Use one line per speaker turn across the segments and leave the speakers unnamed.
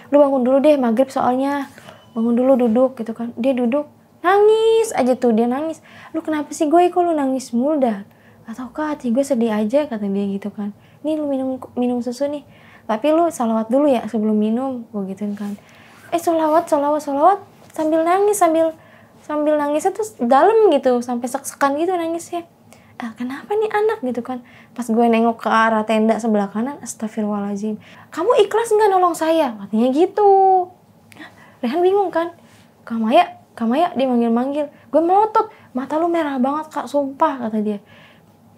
lu bangun dulu deh, maghrib soalnya, bangun dulu, duduk gitu kan. Dia duduk, nangis aja tuh, dia nangis. Lu kenapa sih gue, kok lu nangis mulu dah? Atau hati gue sedih aja, kata dia gitu kan. Nih lu minum susu nih, tapi lu salawat dulu ya sebelum minum, gue gituin kan. Salawat sambil nangis, sambil nangisnya tuh dalam gitu, sampai sek-sekan gitu nangisnya. Kenapa nih anak gitu kan. Pas gue nengok ke arah tenda sebelah kanan, astagfirullahaladzim, kamu ikhlas nggak nolong saya, katanya gitu. Rehan bingung kan, Kak Maya, dia manggil-manggil. Gue melotot, mata lu merah banget kak, sumpah, kata dia.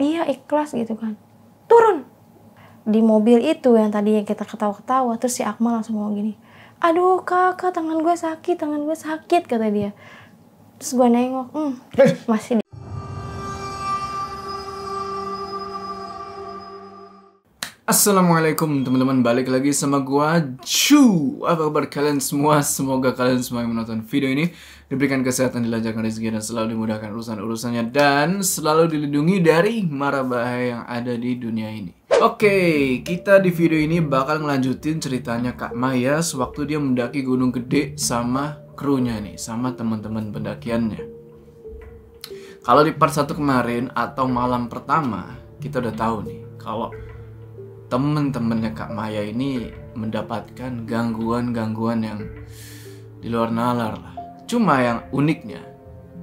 Iya ikhlas gitu kan. Turun. Di mobil itu yang tadi yang kita ketawa-ketawa, terus si Akmal langsung ngomong gini, aduh kakak, tangan gue sakit, kata dia. Terus gue nengok, masih di...
Assalamualaikum teman-teman, balik lagi sama gua Chu. Apa kabar kalian semua? Semoga kalian semua yang menonton video ini diberikan kesehatan, dilancarkan rezeki, dan selalu dimudahkan urusan-urusannya, dan selalu dilindungi dari mara bahaya yang ada di dunia ini. Oke, kita di video ini bakal ngelanjutin ceritanya Kak Maya sewaktu dia mendaki Gunung Gede sama krunya nih, sama teman-teman pendakiannya. Kalau di part 1 kemarin atau malam pertama, kita udah tahu nih kalau temen-temennya Kak Maya ini mendapatkan gangguan-gangguan yang di luar nalar lah. Cuma yang uniknya,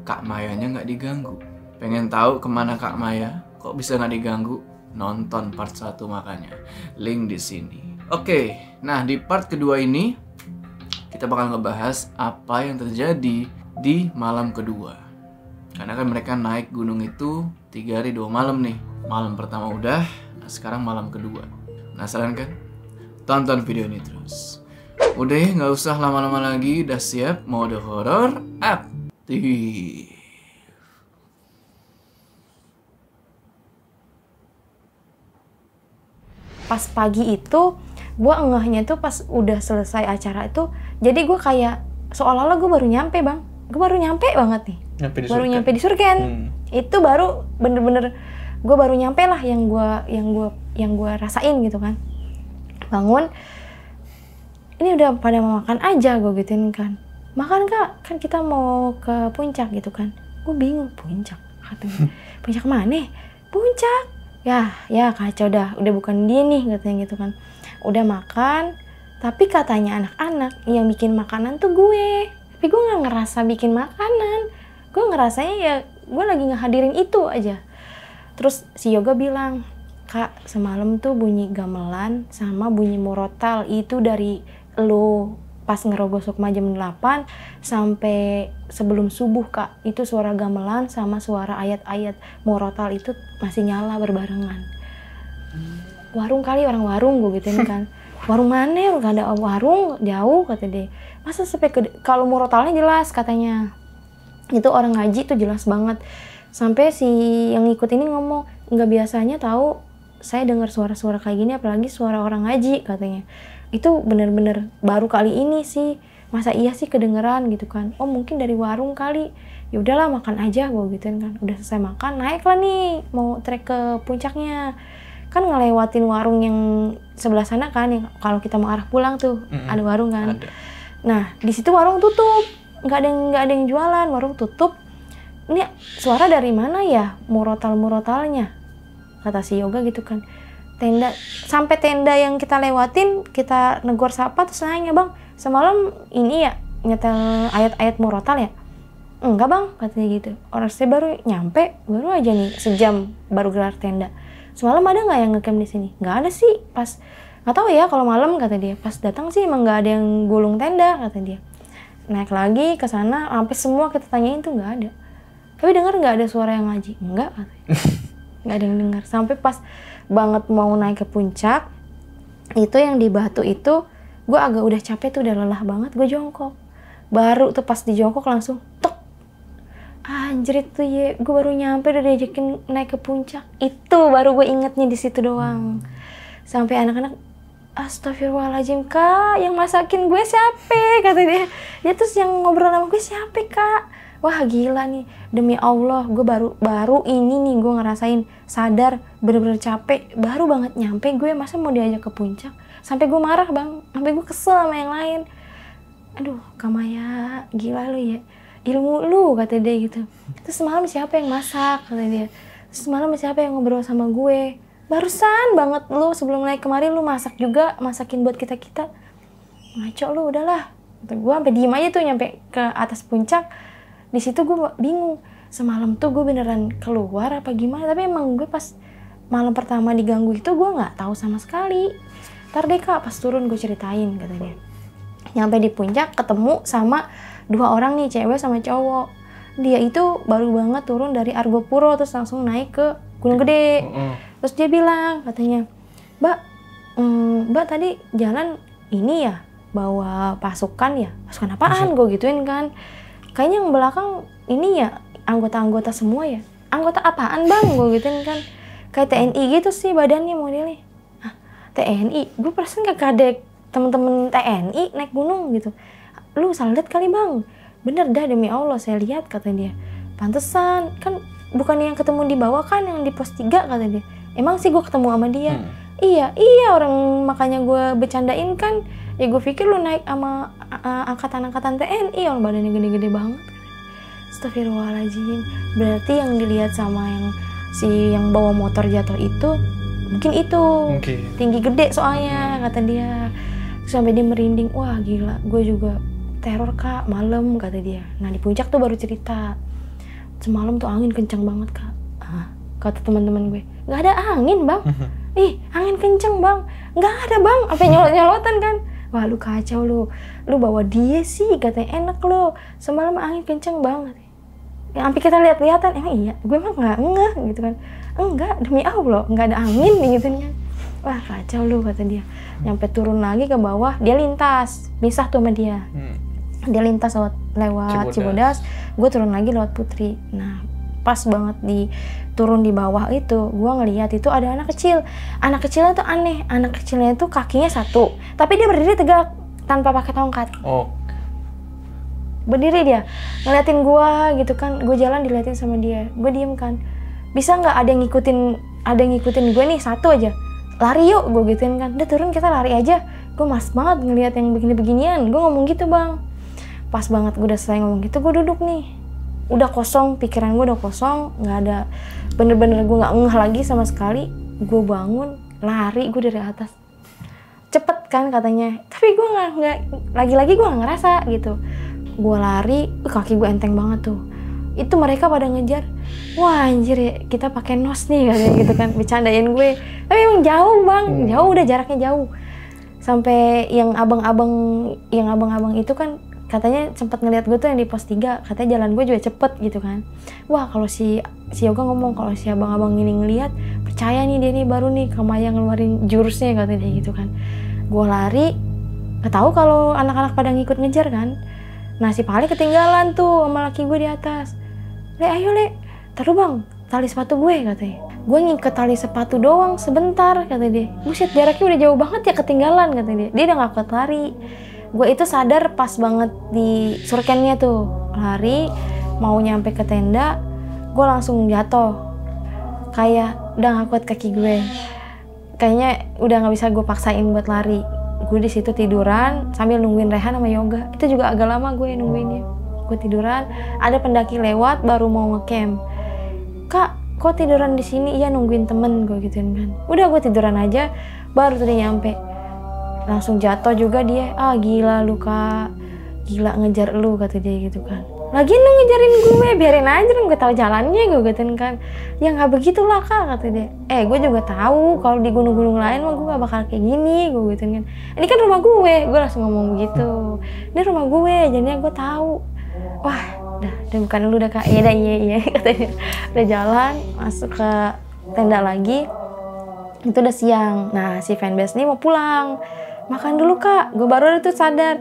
Kak Mayanya nggak diganggu. Pengen tahu kemana Kak Maya? Kok bisa nggak diganggu? Nonton part 1 makanya. Link di sini. Oke, nah di part kedua ini kita bakal ngebahas apa yang terjadi di malam kedua. Karena kan mereka naik gunung itu 3 hari 2 malam nih. Malam pertama udah, nah sekarang malam kedua. Penasaran kan? Tonton video ini terus. Udah ya, nggak usah lama-lama lagi. Udah siap mode horor aktif.
Pas pagi itu gue ngehnya tuh pas udah selesai acara itu. Jadi gue kayak seolah-olah gue baru nyampe bang. Gue baru nyampe banget nih. Nyampe di Surken. Itu baru bener-bener gue baru nyampe lah yang gue rasain gitu kan. Bangun, ini udah pada mau makan aja, gue gituin kan. Makan kak, kan kita mau ke puncak gitu kan. Gue bingung, puncak katanya. Puncak mana? Puncak. Ya kacau dah, udah bukan dia nih katanya gitu kan. Udah makan, tapi katanya anak-anak yang bikin makanan tuh gue. Tapi gue nggak ngerasa bikin makanan. Gue ngerasanya ya gue lagi ngehadirin itu aja. Terus si Yoga bilang, kak semalam tuh bunyi gamelan sama bunyi murotal itu dari lo pas ngerogoh sukma jam 8 sampai sebelum subuh kak. Itu suara gamelan sama suara ayat-ayat murotal itu masih nyala berbarengan. Warung kali, orang warung, gue gituin kan. Warung mana? Gak ada warung, jauh kata dia. Masa sampai kalau murotalnya jelas katanya. Itu orang ngaji tuh jelas banget. Sampai si yang ngikut ini ngomong, nggak biasanya tahu saya dengar suara-suara kayak gini, apalagi suara orang ngaji katanya. Itu bener-bener baru kali ini sih. Masa iya sih kedengeran gitu kan. Oh mungkin dari warung kali. Ya udahlah makan aja gue gituin kan. Udah selesai makan, naik lah nih mau trek ke puncaknya. Kan ngelewatin warung yang sebelah sana kan, yang kalau kita mau arah pulang tuh ada warung kan. Ada. Nah di situ warung tutup, nggak ada yang jualan, warung tutup. Ini suara dari mana ya, murotalnya, kata si Yoga gitu kan. Sampai tenda yang kita lewatin, kita negor sapa, terus nanya, bang semalam ini ya nyetel ayat-ayat murotal ya? Enggak bang, katanya gitu. Orang saya baru nyampe, baru aja nih sejam baru gelar tenda. Semalam ada nggak yang ngecamp di sini? Nggak ada sih, pas nggak tahu ya kalau malam, kata dia. Pas datang sih emang nggak ada yang gulung tenda, kata dia. Naik lagi ke sana, sampai semua kita tanyain tuh nggak ada. Tapi dengar nggak ada suara yang ngaji? Enggak, nggak ada yang dengar. Sampai pas banget mau naik ke puncak, itu yang di Batu itu, gue agak udah capek tuh, udah lelah banget, gue jongkok. Baru tuh pas di jongkok langsung, tok. Anjrit tuh ya, gue baru nyampe udah diajakin naik ke puncak. Itu baru gue ingetnya di situ doang. Sampai anak-anak, astagfirullahaladzim kak, yang masakin gue siapa? Kata dia. Ya terus yang ngobrol sama gue siapa kak? Wah gila nih, demi Allah gue baru ini nih gue ngerasain sadar, bener-bener capek, baru banget nyampe gue, masa mau diajak ke puncak. sampai gue marah bang, sampai gue kesel sama yang lain. Aduh Kak Maya, gila lu ya, ilmu lu kata dia gitu. Terus semalam siapa yang masak kata dia. Terus semalam siapa yang ngobrol sama gue. Barusan banget lu sebelum naik kemarin lu masak juga, masakin buat kita-kita. Ngaco lu udahlah. Gue sampai diem aja tuh nyampe ke atas puncak. Di situ gue bingung. Semalam tuh gue beneran keluar apa gimana, tapi emang gue pas malam pertama diganggu itu gue nggak tahu sama sekali. Ntar deh Kak pas turun gue ceritain katanya. Nyampe di puncak ketemu sama 2 orang nih, cewek sama cowok. Dia itu baru banget turun dari Argopuro terus langsung naik ke Gunung Gede. Terus dia bilang katanya, Mbak tadi jalan ini ya bawa pasukan ya? Pasukan apaan? Gue gituin kan. Kayaknya yang belakang ini ya anggota-anggota semua ya. Anggota apaan bang? Gue gituin kan. Kayak TNI gitu sih badannya modelnya. Hah, TNI? Gue perasaan gak ada temen-temen TNI naik gunung gitu. Lu salah liat kali bang. Bener dah demi Allah saya lihat kata dia. Pantesan kan bukan yang ketemu di bawah kan, yang di pos 3 kata dia. Emang sih gue ketemu sama dia. Iya orang makanya gue bercandain kan. Ya gue pikir lu naik sama angkatan-angkatan TNI, orang badannya gede-gede banget. Astagfirullahaladzim. Berarti yang dilihat sama yang bawa motor jatuh itu mungkin itu. Tinggi gede soalnya kata dia. Sampai dia merinding. Wah gila, gue juga teror Kak malam kata dia. Nah di puncak tuh baru cerita. Semalam tuh angin kencang banget Kak. Kata teman-teman gue. Gak ada angin bang. Ih angin kencang bang. Gak ada bang. Sampai nyolot-nyolotan kan. Wah lu kacau lu bawa dia sih katanya enak lo. Semalam angin kencang banget. Ya sampai kita lihat-lihatan. Emang iya? Gue emang gak ngeh gitu kan. Enggak demi Allah gak ada angin gitu kan. Wah kacau lu kata dia. Nyampe turun lagi ke bawah dia lintas. Misah tuh sama dia. Dia lintas lewat Cibodas, gue turun lagi lewat Putri. Nah pas banget turun di bawah itu, gue ngeliat itu ada anak kecil. Anak kecilnya tuh aneh, anak kecilnya tuh kakinya 1, tapi dia berdiri tegak tanpa pakai tongkat. Berdiri dia, ngeliatin gue gitu kan, gue jalan diliatin sama dia, gue diem kan. Bisa nggak ada yang ngikutin gue nih 1 aja, lari yuk gue gituin kan. Udah turun kita lari aja. Gue mas banget ngeliat yang begini-beginian, gue ngomong gitu bang. Pas banget gue udah selesai ngomong gitu, gue duduk nih. Udah kosong, pikiran gue udah kosong, gak ada, bener-bener gue gak ngeh lagi sama sekali. Gue bangun, lari gue dari atas. Cepet kan katanya, tapi gue gak lagi-lagi gue gak ngerasa gitu. Gue lari, kaki gue enteng banget tuh. Itu mereka pada ngejar, wah anjir ya, kita pakai nos nih katanya gitu kan, bercandain gue. Tapi emang jauh bang, jauh udah jaraknya jauh. Sampai yang abang-abang itu kan, katanya sempat ngeliat gue tuh yang di pos 3, katanya jalan gue juga cepet gitu kan. Wah kalau si Yoga ngomong kalau si abang-abang ini ngeliat, percaya nih dia nih baru nih Kak Maya ngeluarin jurusnya katanya gitu kan. Gue lari, gak tahu kalau anak-anak pada ngikut ngejar kan. Nah si Pali ketinggalan tuh sama laki gue di atas. Le ayo le, taruh bang tali sepatu gue katanya. Gue ngikat tali sepatu doang sebentar kata dia. Buset jaraknya udah jauh banget ya, ketinggalan kata dia. Dia udah gak kuat lari. Gue itu sadar pas banget di surkennya tuh, lari mau nyampe ke tenda, gue langsung jatuh. Kayak udah gak kuat kaki gue, kayaknya udah nggak bisa gue paksain buat lari. Gue di situ tiduran sambil nungguin Rehan sama Yoga. Itu juga agak lama gue nungguinnya. Gue tiduran, ada pendaki lewat baru mau ngecamp. Kak, kok tiduran di sini? Iya nungguin temen gue gituin kan. Udah gue tiduran aja, baru tadi nyampe. Langsung jatuh juga dia. Ah gila lu Kak, gila ngejar lu kata dia gitu kan. Lagian lu ngejarin gue, biarin aja lu gak tahu jalannya gue gituin kan. Ya nggak begitulah Kak kata dia. Gue juga tahu kalau di gunung-gunung lain mah gue gak bakal kayak gini gue gituin kan. Ini kan rumah gue langsung ngomong begitu. Ini rumah gue, jadinya gue tahu. Wah, udah bukan lu dah Kak. Iya katanya. Udah jalan masuk ke tenda lagi. Itu udah siang. Nah si fanbase ini mau pulang. Makan dulu Kak, gue baru tuh sadar.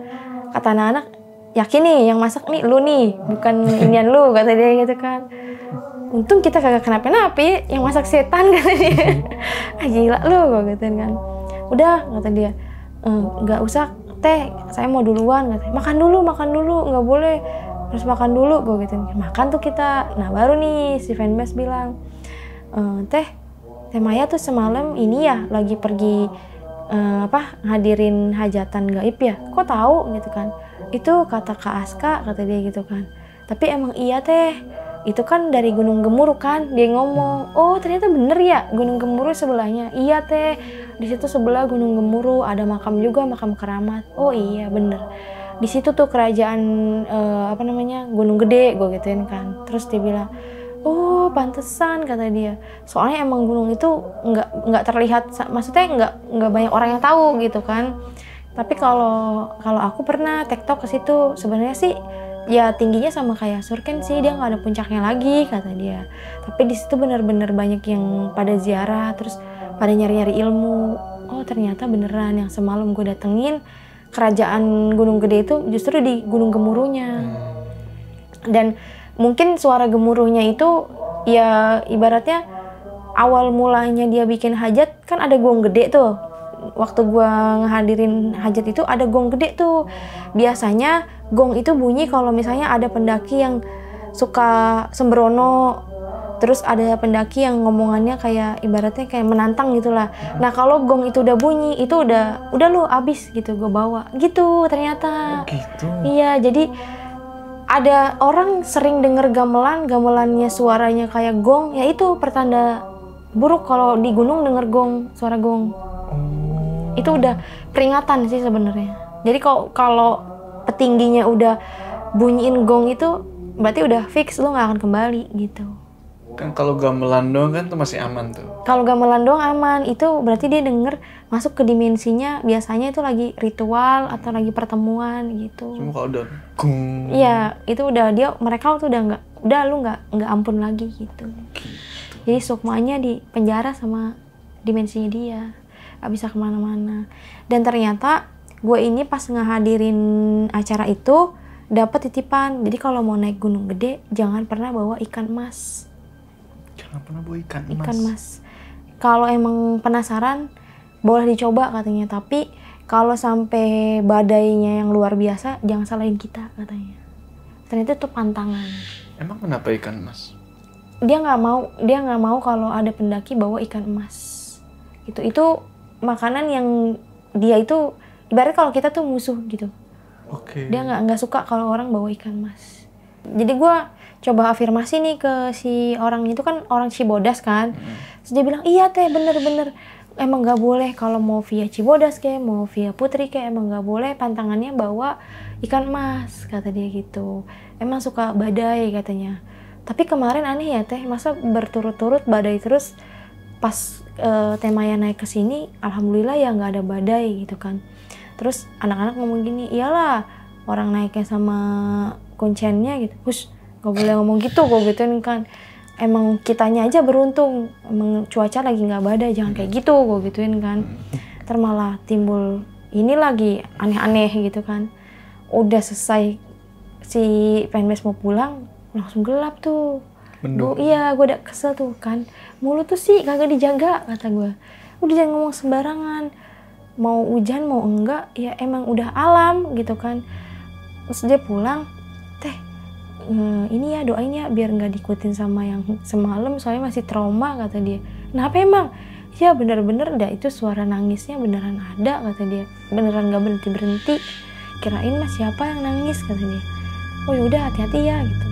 Kata anak-anak, yakin nih yang masak nih lu nih, bukan inian lu kata dia gitu kan. Untung kita kagak kenapa-napa, yang masak setan kata dia. Gila lu gue gituin kan. Udah kata dia, nggak usah teh, saya mau duluan katanya. Makan dulu, nggak boleh, harus makan dulu gue gituin. Makan tuh kita. Nah baru nih si fanbase bilang, Teh Maya tuh semalam ini ya lagi pergi ngadirin hajatan gaib ya? Kok tahu gitu kan? Itu kata Kak Aska, kata dia gitu kan. Tapi emang iya teh, itu kan dari Gunung Gemuruh kan, dia ngomong. Oh ternyata bener ya, Gunung Gemuruh sebelahnya. Iya teh, di situ sebelah Gunung Gemuruh ada makam juga, makam keramat. Oh iya bener. Di situ tuh kerajaan Gunung Gede, gue gituin kan. Terus dia bilang, oh pantesan, kata dia. Soalnya emang gunung itu nggak terlihat, maksudnya nggak banyak orang yang tahu gitu kan. Tapi kalau aku pernah TikTok ke situ, sebenarnya sih ya tingginya sama kayak Surken sih, dia nggak ada puncaknya lagi, kata dia. Tapi di situ benar-benar banyak yang pada ziarah, terus pada nyari-nyari ilmu. Oh ternyata beneran yang semalam gue datengin kerajaan Gunung Gede itu justru di Gunung Gemuruhnya. Dan mungkin suara gemuruhnya itu ya ibaratnya awal mulanya dia bikin hajat kan ada gong gede tuh. Waktu gua ngehadirin hajat itu ada gong gede tuh. Biasanya gong itu bunyi kalau misalnya ada pendaki yang suka sembrono, terus ada pendaki yang ngomongannya kayak ibaratnya kayak menantang gitulah. Nah kalau gong itu udah bunyi, itu udah lu abis gitu, gue bawa gitu ternyata.
Gitu.
Iya, jadi ada orang sering denger gamelannya suaranya kayak gong, ya itu pertanda buruk kalau di gunung denger gong, suara gong. Itu udah peringatan sih sebenarnya. Jadi kalau petingginya udah bunyiin gong itu berarti udah fix lu nggak akan kembali gitu.
Kan kalau gamelan doang kan tuh masih aman tuh.
Kalau gamelan doang aman, itu berarti dia denger masuk ke dimensinya, biasanya itu lagi ritual atau lagi pertemuan gitu.
Cuma kalau udah gung.
Iya, itu udah mereka tuh udah lu nggak ampun lagi gitu. Jadi sukmanya di penjara sama dimensinya dia, nggak bisa kemana-mana. Dan ternyata gue ini pas ngehadirin acara itu dapat titipan. Jadi kalau mau naik Gunung Gede jangan pernah bawa ikan emas.
Jangan pernah bawa ikan emas.
Ikan emas. Kalau emang penasaran, boleh dicoba katanya. Tapi kalau sampai badainya yang luar biasa, jangan salahin kita katanya. Ternyata itu pantangan.
Emang kenapa ikan emas?
Dia nggak mau kalau ada pendaki bawa ikan emas. Itu makanan yang dia itu ibarat kalau kita tuh musuh gitu.
Oke.
Dia nggak suka kalau orang bawa ikan emas. Jadi gue coba afirmasi nih ke si orang itu, kan orang Cibodas kan. Terus dia bilang, iya teh bener-bener emang nggak boleh kalau mau via Cibodas kayak mau via Putri kayak emang nggak boleh pantangannya bawa ikan emas, kata dia gitu. Emang suka badai katanya. Tapi kemarin aneh ya teh, masa berturut-turut badai terus. Pas Temaya naik ke sini, alhamdulillah ya nggak ada badai gitu kan. Terus anak-anak ngomong gini, iyalah orang naiknya sama kuncennya gitu. Hush, gak boleh ngomong gitu, gue gituin kan. Emang kitanya aja beruntung, emang cuaca lagi nggak badai, jangan kayak gitu, gue gituin kan. Ntar malah timbul ini lagi aneh-aneh gitu kan. Udah selesai si fanbase mau pulang, langsung gelap tuh. Iya, gue udah kesel tuh kan. Mulut tuh sih kagak dijaga, kata gue. Udah jangan ngomong sembarangan. Mau hujan mau enggak, ya emang udah alam gitu kan. Terus dia pulang, teh ini ya doain ya biar nggak diikutin sama yang semalam, soalnya masih trauma, kata dia. Kenapa emang? Ya bener-bener dah itu suara nangisnya beneran ada, kata dia. Beneran nggak berhenti-berhenti. Kirain mas siapa yang nangis, kata dia. Oh yaudah hati-hati ya gitu.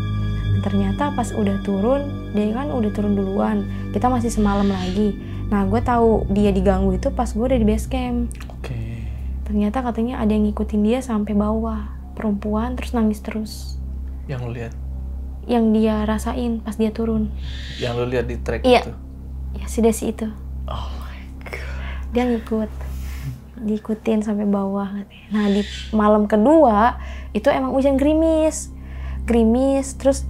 Ternyata pas udah turun, dia kan udah turun duluan. Kita masih semalam lagi. Nah gue tahu dia diganggu itu pas gue udah di base camp.
Oke.
Ternyata katanya ada yang ngikutin dia sampai bawah, perempuan, terus nangis terus.
Yang lo lihat?
Yang dia rasain pas dia turun.
Yang lo lihat di track
iya.
itu?
Iya, si Desi itu.
Oh my god.
Dia diikutin sampai bawah katanya. Nah di malam kedua itu emang hujan gerimis, terus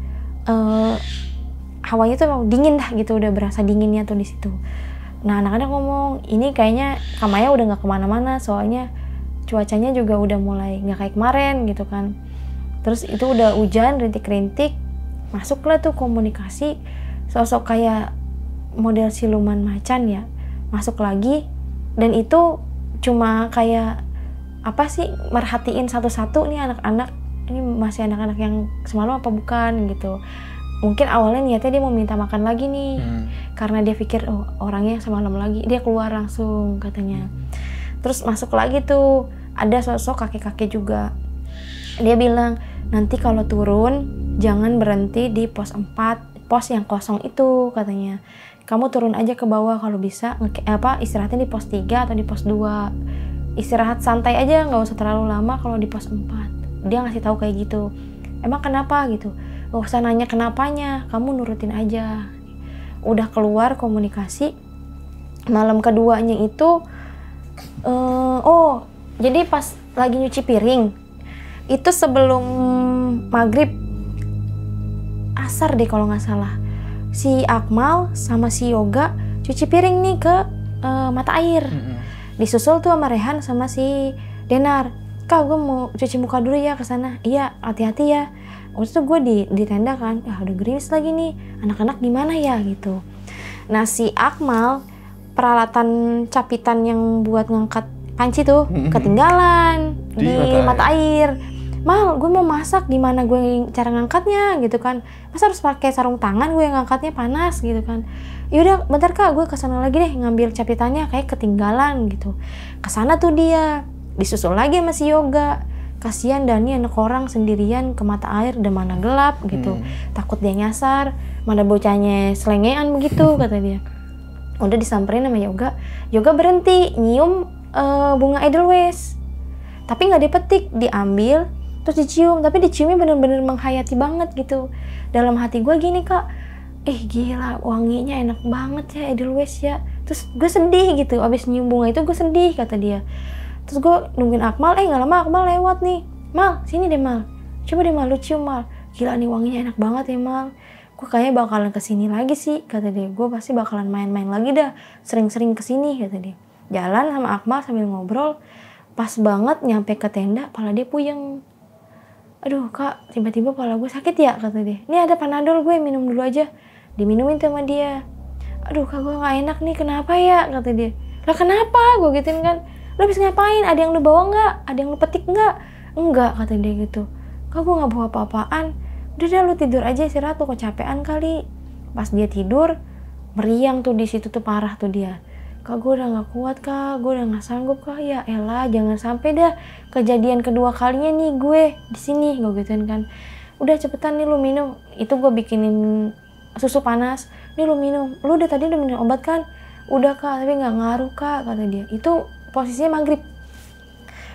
hawanya tuh emang dingin dah gitu, udah berasa dinginnya tuh di situ. Nah anak-anak ngomong ini kayaknya Kamaya udah nggak kemana-mana, soalnya cuacanya juga udah mulai nggak kayak kemarin gitu kan. Terus itu udah hujan rintik-rintik, masuklah tuh komunikasi sosok kayak model siluman macan ya, masuk lagi. Dan itu cuma kayak apa sih, merhatiin satu-satu nih anak-anak, ini masih anak-anak yang semalam apa bukan gitu. Mungkin awalnya niatnya dia mau minta makan lagi nih, karena dia pikir oh orangnya semalam lagi, dia keluar langsung katanya. Terus masuk lagi tuh, ada sosok kakek-kakek juga. Dia bilang, nanti kalau turun jangan berhenti di pos 4, pos yang kosong itu katanya. Kamu turun aja ke bawah kalau bisa, istirahatnya di pos 3 atau di pos 2. Istirahat santai aja, nggak usah terlalu lama kalau di pos 4. Dia ngasih tahu kayak gitu. Emang kenapa gitu? Gak usah nanya kenapanya, kamu nurutin aja. Udah keluar komunikasi. Malam keduanya itu jadi pas lagi nyuci piring itu sebelum maghrib asar deh kalau nggak salah, si Akmal sama si Yoga cuci piring nih ke mata air. Disusul tuh sama Rehan sama si Denar. Kak, gue mau cuci muka dulu ya ke sana. Iya, hati-hati ya. Waktu itu gue di tenda kan, udah gerimis lagi nih, anak-anak gimana ya gitu. Nah si Akmal peralatan capitan yang buat ngangkat panci tuh ketinggalan di mata air. Mal, gue mau masak, gimana gue cara ngangkatnya gitu kan? Masa harus pakai sarung tangan gue yang ngangkatnya, panas gitu kan? Yaudah, bentar Kak, gue kesana lagi deh ngambil capitannya, kayak ketinggalan gitu. Kesana tuh dia, disusul lagi sama si Yoga. Kasian Dani anak orang sendirian ke mata air, udah mana gelap gitu. Takut dia nyasar, mana bocahnya selengean begitu kata dia. Udah disamperin sama Yoga. Yoga berhenti nyium bunga Edelweiss, tapi nggak dipetik, diambil terus dicium, tapi diciumnya bener-bener menghayati banget gitu. Dalam hati gue gini, Kak, gila wanginya enak banget ya Edelweiss ya. Terus gue sedih gitu, abis nyium bunga itu gue sedih kata dia. Terus gue nungguin Akmal, nggak lama Akmal lewat nih. Mal, sini deh Mal, coba deh Mal, lu cium Mal, gila nih wanginya enak banget ya Mal. Gue kayaknya bakalan kesini lagi sih kata dia. Gue pasti bakalan main-main lagi dah, sering-sering kesini kata dia. Jalan sama Akmal sambil ngobrol, pas banget nyampe ke tenda, pala dia puyeng. Aduh Kak, tiba-tiba pala gue sakit ya kata dia. Ini ada Panadol, gue minum dulu aja. Diminumin tuh sama dia. Aduh Kak, gue gak enak nih, kenapa ya kata dia. Lah kenapa? Gue gituin kan. Lo habis ngapain? Ada yang lu bawa gak? Ada yang lu petik gak? Enggak kata dia gitu. Kak, gue gak bawa apa-apaan. Udah dah lu tidur aja, istirahat tuh, kecapean kali. Pas dia tidur, meriang tuh di situ tuh parah tuh dia. Kak, gue udah gak kuat Kak, gue udah gak sanggup Kak. Ya elah, jangan sampai dah kejadian kedua kalinya nih gue di sini, gue gituin kan. Udah cepetan nih lu minum. Itu gue bikinin susu panas. Nih lu minum. Lu udah tadi udah minum obat kan? Udah Kak, tapi gak ngaruh Kak kata dia. Itu posisinya maghrib.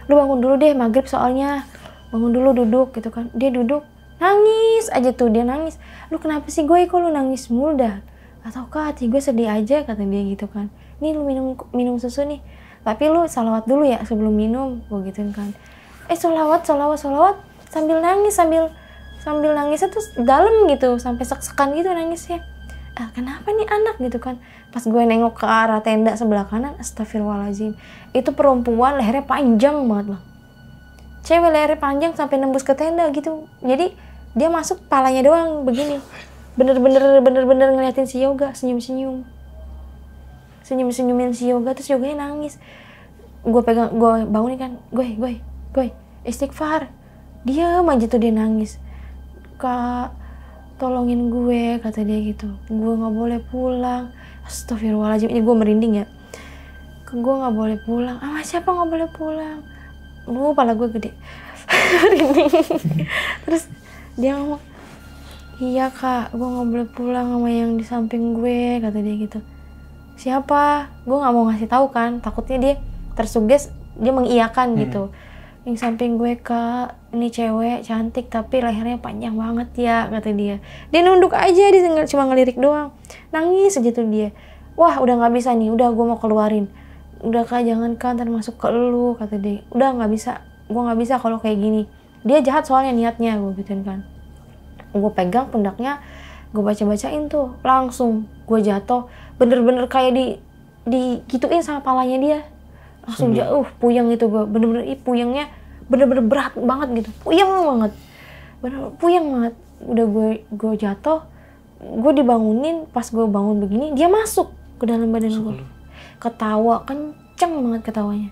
Lu bangun dulu deh, maghrib soalnya. Bangun dulu, duduk gitu kan. Dia duduk, nangis aja tuh, dia nangis. Lu kenapa sih gue, kok lu nangis mulu dah? Atau Kak, hati gue sedih aja kata dia gitu kan. Nih lu minum susu nih, tapi lu salawat dulu ya sebelum minum, gue gituin kan. Salawat sambil nangis, sambil nangisnya tuh dalam gitu, sampai sek-sekan gitu nangisnya. Kenapa nih anak gitu kan. Pas gue nengok ke arah tenda sebelah kanan, astagfirullahaladzim, itu perempuan lehernya panjang banget loh. Cewek lehernya panjang sampai nembus ke tenda gitu. Jadi dia masuk palanya doang begini. Bener-bener ngeliatin si Yoga, senyumin si Yoga, terus Yoganya nangis. Gue bangunin kan, gue istighfar. Diam aja tuh dia nangis. Kak, tolongin gue kata dia gitu. Gue nggak boleh pulang. Astagfirullahaladzim, ini gue merinding ya. Gue nggak boleh pulang. Siapa nggak boleh pulang? Pala gue gede. Merinding. Terus dia ngomong, iya Kak, gue nggak boleh pulang sama yang di samping gue kata dia gitu. Siapa? Gue nggak mau ngasih tahu kan, takutnya dia tersuges, dia mengiyakan gitu. Yang samping gue Kak, ini cewek cantik tapi lehernya panjang banget ya kata dia. Dia nunduk aja, dia cuma ngelirik doang, nangis aja tuh dia. Wah udah nggak bisa nih, udah gue mau keluarin. Udah Kak, jangan kan, ntar masuk ke lu kata dia. Udah nggak bisa, gue nggak bisa kalau kayak gini. Dia jahat soalnya niatnya, gue gituin kan. Gue pegang pundaknya, gue baca-bacain tuh, langsung gue jatuh. Bener-bener kayak digituin sama palanya dia, langsung jauh puyeng itu gue, bener-bener puyengnya bener-bener berat banget gitu, puyeng banget. Udah gue jatuh, gue dibangunin. Pas gue bangun begini, dia masuk ke dalam badan gue, ketawa kenceng banget ketawanya,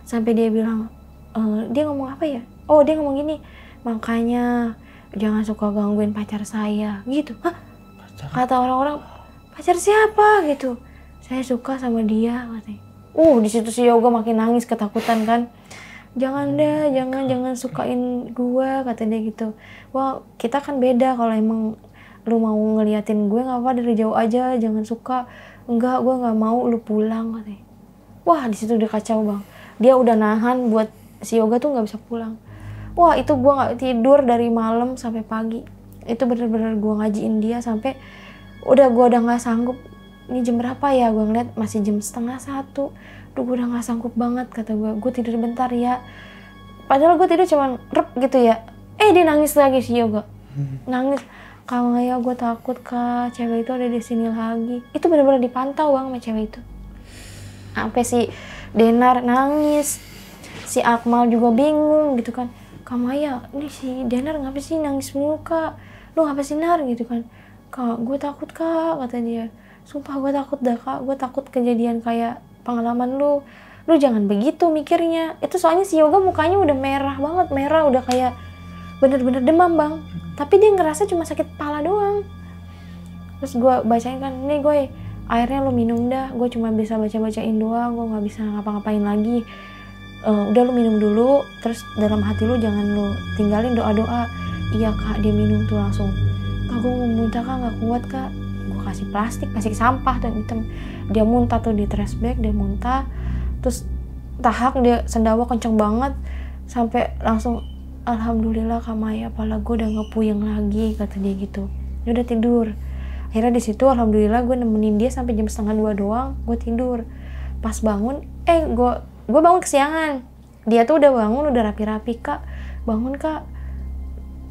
sampai dia bilang, dia ngomong apa ya? Dia ngomong gini, makanya jangan suka gangguin pacar saya gitu. Kata orang-orang, pacar siapa gitu? Saya suka sama dia katanya. Di situ si Yoga makin nangis ketakutan kan. Jangan deh, jangan sukain gua, kata dia gitu. Wah, kita kan beda, kalau emang lu mau ngeliatin gue nggak apa, dari jauh aja, jangan suka. Enggak, gue nggak mau, lu pulang, katanya. Wah, di situ udah kacau bang. Dia udah nahan buat si Yoga tuh nggak bisa pulang. Wah, itu gue nggak tidur dari malam sampai pagi. Itu bener-bener gue ngajiin dia sampai gue udah nggak sanggup. Ini jam berapa ya? Gue ngeliat masih jam 12:30. Duh, gue udah nggak sanggup banget, kata gue tidur bentar ya. Padahal gue tidur cuman rep gitu ya. Dia nangis lagi si Yoga. Nangis. Kak Maya, gue takut kak, cewek itu ada di sini lagi. Itu benar-benar dipantau bang sama cewek itu. Sampai si Denar nangis, si Akmal juga bingung gitu kan. Kak Maya, ini si Denar ngapa sih nangis mulu kak? Lu ngapa sih Nar gitu kan? Kak, gue takut kak, kata dia. Sumpah gue takut dah kak, gue takut kejadian kayak pengalaman lu. Lu jangan begitu mikirnya. Itu soalnya si Yoga mukanya udah merah banget, merah udah kayak bener-bener demam bang. Tapi dia ngerasa cuma sakit kepala doang. Terus gue bacain kan, nih gue airnya lo minum dah, gue cuma bisa baca-bacain doang, gue gak bisa ngapa-ngapain lagi. Udah lo minum dulu, terus dalam hati lo jangan lo tinggalin doa-doa. Iya kak, dia minum tuh langsung. Kak, gue mau muntah kak, gak kuat kak. Gue kasih plastik, kasih sampah tuh hitam. Dia muntah tuh di trash bag, dia muntah. Terus tahak dia sendawa kenceng banget, sampai langsung alhamdulillah Kak Maya, kepala gue udah gak puyeng lagi, kata dia gitu. Dia udah tidur. Akhirnya di situ alhamdulillah gue nemenin dia sampai jam 1:30 doang, gue tidur. Pas bangun, gue bangun kesiangan. Dia tuh udah bangun, udah rapi-rapi. Kak, bangun kak.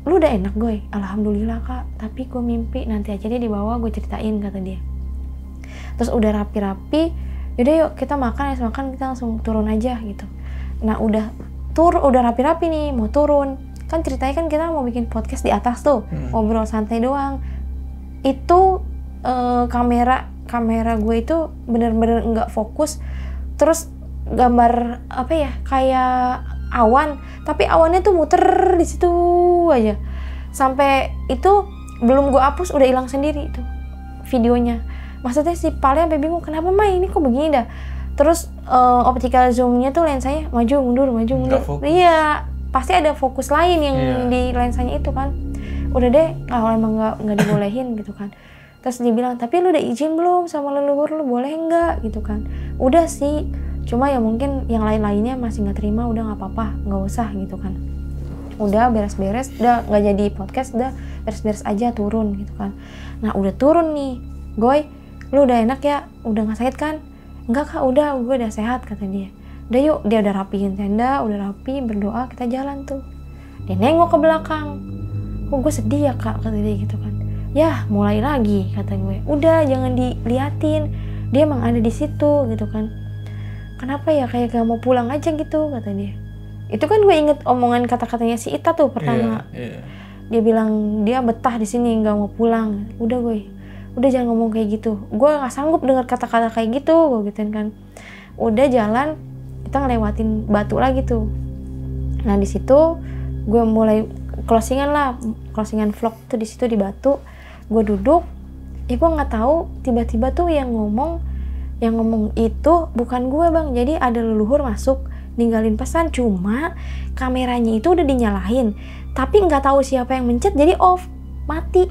Lu udah enak gue? Alhamdulillah kak. Tapi gue mimpi, nanti aja dia dibawa, gue ceritain, kata dia. Terus udah rapi-rapi, yaudah yuk kita makan, kita langsung turun aja gitu. Nah udah rapi-rapi nih, mau turun. Kan ceritanya kan kita mau bikin podcast di atas tuh, ngobrol santai doang. Itu kamera gue itu bener-bener nggak fokus. Terus gambar apa ya, kayak awan, tapi awannya tuh muter di situ aja. Sampai itu belum gue hapus udah hilang sendiri itu videonya. Maksudnya si Pale sampai bingung, kenapa Mai ini kok begini dah. Terus optical zoom-nya tuh lensanya maju mundur. Iya, pasti ada fokus lain yang di lensanya itu kan. Udah deh, kalau emang nggak dibolehin gitu kan. Terus dia bilang, tapi lu udah izin belum sama leluhur lu, boleh nggak gitu kan? Udah sih, cuma ya mungkin yang lain-lainnya masih nggak terima, udah nggak apa-apa, nggak usah gitu kan. Udah beres-beres, udah nggak jadi podcast, udah beres-beres aja turun gitu kan. Nah udah turun nih, Goy, lu udah enak ya, udah nggak sakit kan? Enggak kak, udah, gue udah sehat, kata dia. Udah yuk, dia udah rapihin tenda, udah rapi, berdoa, kita jalan tuh. Dia nengok ke belakang. Kok gue sedih ya kak, kata dia gitu kan. Ya mulai lagi, kata gue. Udah jangan diliatin, dia emang ada di situ gitu kan. Kenapa ya kayak gak mau pulang aja gitu, kata dia. Itu kan gue inget omongan kata-katanya si Ita tuh pertama. Dia bilang dia betah di sini, gak mau pulang. Udah gue, udah jangan ngomong kayak gitu. Gue gak sanggup dengar kata-kata kayak gitu, gue gituin kan. Udah jalan, kita ngelewatin batu lagi tuh. Nah di situ gue mulai closingan vlog tuh di situ di batu. Gue duduk, gue nggak tahu tiba-tiba tuh yang ngomong itu bukan gue bang. Jadi ada leluhur masuk ninggalin pesan, cuma kameranya itu udah dinyalain, tapi nggak tahu siapa yang mencet, jadi off, mati.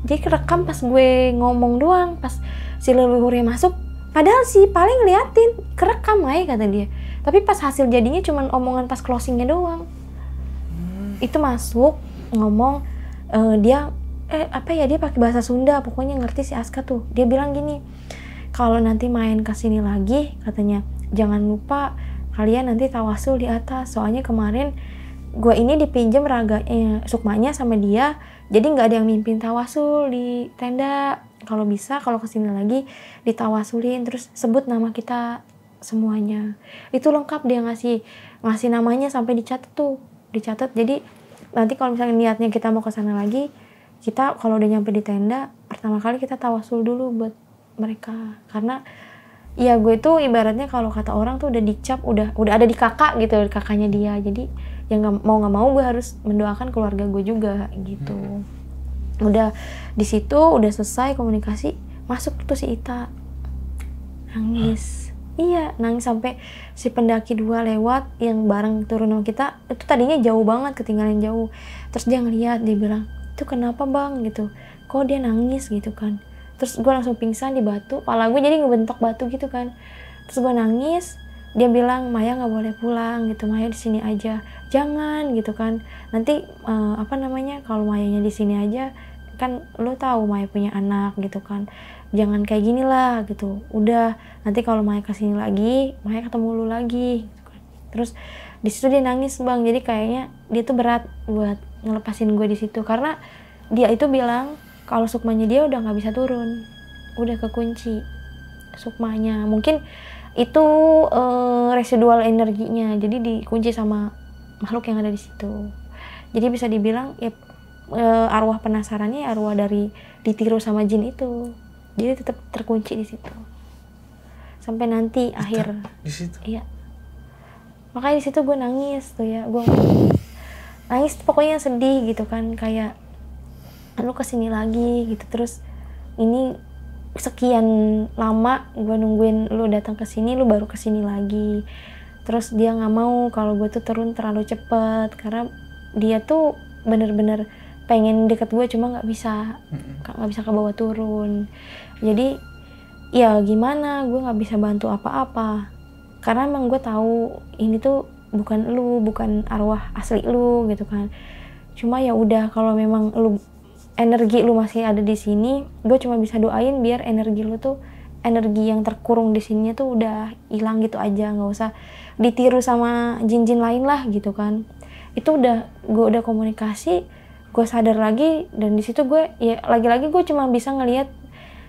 Jadi kerekam pas gue ngomong doang, pas si leluhurnya masuk. Padahal si paling ngeliatin, kerekam aja kata dia. Tapi pas hasil jadinya cuman omongan pas closingnya doang. Itu masuk ngomong, dia dia pakai bahasa Sunda, pokoknya ngerti si Aska tuh. Dia bilang gini, kalau nanti main kesini lagi, katanya jangan lupa kalian nanti tawasul di atas. Soalnya kemarin gue ini dipinjam sukmanya sama dia, jadi nggak ada yang mimpin tawasul di tenda. Kalau bisa, kalau kesini lagi ditawasulin, terus sebut nama kita semuanya. Itu lengkap, dia ngasih namanya sampai dicatat. Jadi nanti kalau misalnya niatnya kita mau kesana lagi, kita kalau udah nyampe di tenda, pertama kali kita tawasul dulu buat mereka. Karena ya gue tuh ibaratnya kalau kata orang tuh udah dicap, udah ada di kakak gitu, kakaknya dia. Jadi ya nggak mau gue harus mendoakan keluarga gue juga gitu. Udah di situ udah selesai komunikasi, masuk tuh si Ita nangis. Iya, nangis sampai si pendaki 2 lewat yang bareng turun sama kita, itu tadinya jauh banget, ketinggalan jauh. Terus dia ngeliat, dia bilang, itu kenapa bang gitu, kok dia nangis gitu kan. Terus gue langsung pingsan di batu, kepala gue jadi ngebentok batu gitu kan. Terus gue nangis, dia bilang Maya nggak boleh pulang gitu, Maya di sini aja, jangan gitu kan. Nanti kalau Mayanya di sini aja, kan lo tahu Maya punya anak gitu kan, jangan kayak gini lah gitu. Udah nanti kalau Maya kesini lagi, Maya ketemu lu lagi gitu kan. Terus di situ dia nangis bang, jadi kayaknya dia tuh berat buat ngelepasin gue di situ, karena dia itu bilang kalau sukmanya dia udah nggak bisa turun, udah kekunci sukmanya. Mungkin itu residual energinya, jadi dikunci sama makhluk yang ada di situ. Jadi bisa dibilang ya arwah penasarannya arwah dari ditiru sama jin itu, jadi tetap terkunci di situ sampai nanti akhir
di situ.
Iya, makanya di situ gue nangis tuh ya, gue nangis pokoknya sedih gitu kan, kayak lu kesini lagi gitu. Terus ini sekian lama gue nungguin lu datang ke sini, lu baru kesini lagi. Terus dia nggak mau kalau gue tuh turun terlalu cepet, karena dia tuh bener-bener pengen deket gue, cuma nggak bisa ke bawah turun. Jadi ya gimana, gue nggak bisa bantu apa-apa, karena emang gue tahu ini tuh bukan lu, bukan arwah asli lu gitu kan. Cuma ya udah, kalau memang lu energi lu masih ada di sini, gue cuma bisa doain biar energi lu tuh, energi yang terkurung di sini tuh udah hilang gitu aja, nggak usah ditiru sama jin-jin lain lah gitu kan. Itu udah, gue udah komunikasi, gue sadar lagi, dan di situ gue ya lagi-lagi gue cuma bisa ngelihat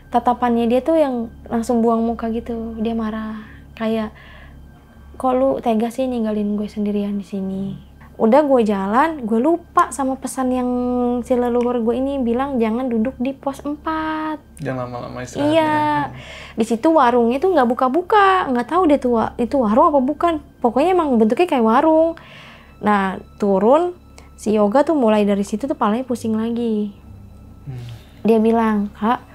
tatapannya dia tuh yang langsung buang muka gitu. Dia marah, kayak kok lu tega sih ninggalin gue sendirian di sini. Udah gue jalan, gue lupa sama pesan yang si leluhur gue ini bilang jangan duduk di pos 4.
Jangan lama-lama istirahat.
Iya, di situ warungnya tuh nggak buka-buka, nggak tahu deh tuh itu warung apa bukan. Pokoknya emang bentuknya kayak warung. Nah turun, si Yoga tuh mulai dari situ tuh palanya pusing lagi. Dia bilang, Kak,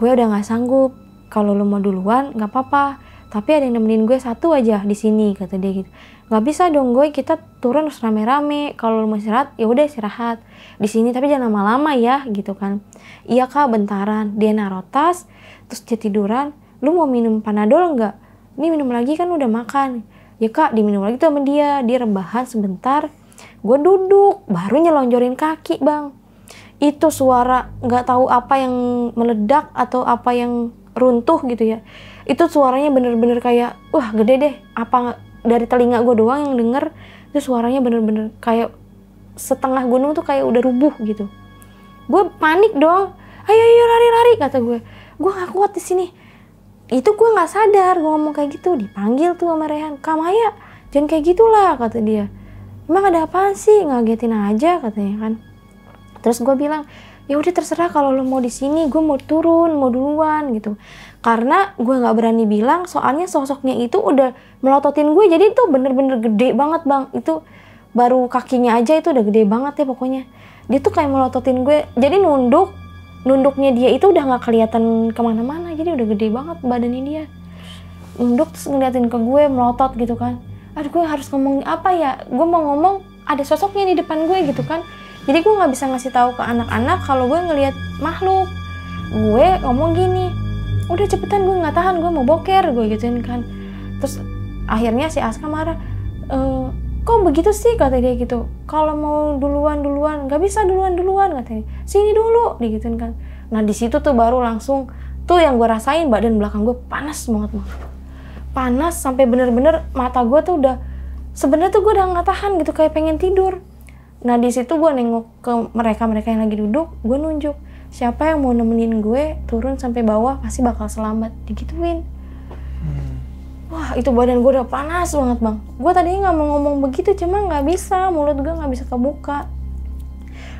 gue udah nggak sanggup. Kalau lo mau duluan nggak apa-apa, tapi ada yang nemenin gue satu aja di sini, kata dia gitu. Nggak bisa dong gue, kita turun harus rame-rame. Kalau lo mau istirahat, ya udah istirahat di sini, tapi jangan lama-lama ya, gitu kan. Iya Kak, bentaran. Dia naruh tas, terus dia tiduran. Lu mau minum panadol nggak? Ini minum lagi kan udah makan. Ya Kak, diminum lagi tuh sama dia. Dia rebahan sebentar. Gue duduk, baru nyelonjorin kaki bang. Itu suara nggak tahu apa yang meledak atau apa yang runtuh gitu ya. Itu suaranya bener-bener kayak, wah gede deh. Apa dari telinga gue doang yang denger, itu suaranya bener-bener kayak setengah gunung tuh kayak udah rubuh gitu. Gue panik dong. Ayo lari-lari, kata gue. Gue nggak kuat di sini. Itu gue nggak sadar gue ngomong kayak gitu. Dipanggil tuh sama Rehan, Kak Maya, jangan kayak gitulah, kata dia. Emang ada apaan sih, ngagetin aja, katanya kan. Terus gue bilang, ya udah terserah, kalau lo mau di sini, gue mau turun, mau duluan gitu. Karena gue nggak berani bilang, soalnya sosoknya itu udah melototin gue, jadi itu bener-bener gede banget bang. Itu baru kakinya aja itu udah gede banget ya pokoknya. Dia tuh kayak melototin gue, jadi nunduknya dia itu udah nggak kelihatan kemana-mana, jadi udah gede banget badannya dia. Nunduk terus ngeliatin ke gue, melotot gitu kan. Aduh, gue harus ngomong apa ya? Gue mau ngomong, ada sosoknya di depan gue gitu kan. Jadi gue nggak bisa ngasih tahu ke anak-anak kalau gue ngelihat makhluk. Gue ngomong gini, udah cepetan, gue nggak tahan, gue mau boker, gue gituin kan. Terus akhirnya si Aska marah, kok begitu sih, kata dia gitu. Kalau mau duluan, nggak bisa duluan, katanya. Sini dulu, digituin kan. Nah di situ tuh baru langsung tuh yang gue rasain, badan belakang gue panas banget bang. Panas sampai bener-bener mata gue tuh udah, sebenarnya tuh gue udah nggak tahan gitu, kayak pengen tidur. Nah di situ gue nengok ke mereka yang lagi duduk, gue nunjuk, siapa yang mau nemenin gue turun sampai bawah pasti bakal selamat, digituin. Wah itu badan gue udah panas banget bang. Gue tadinya nggak mau ngomong begitu, cuma nggak bisa, mulut gue nggak bisa kebuka.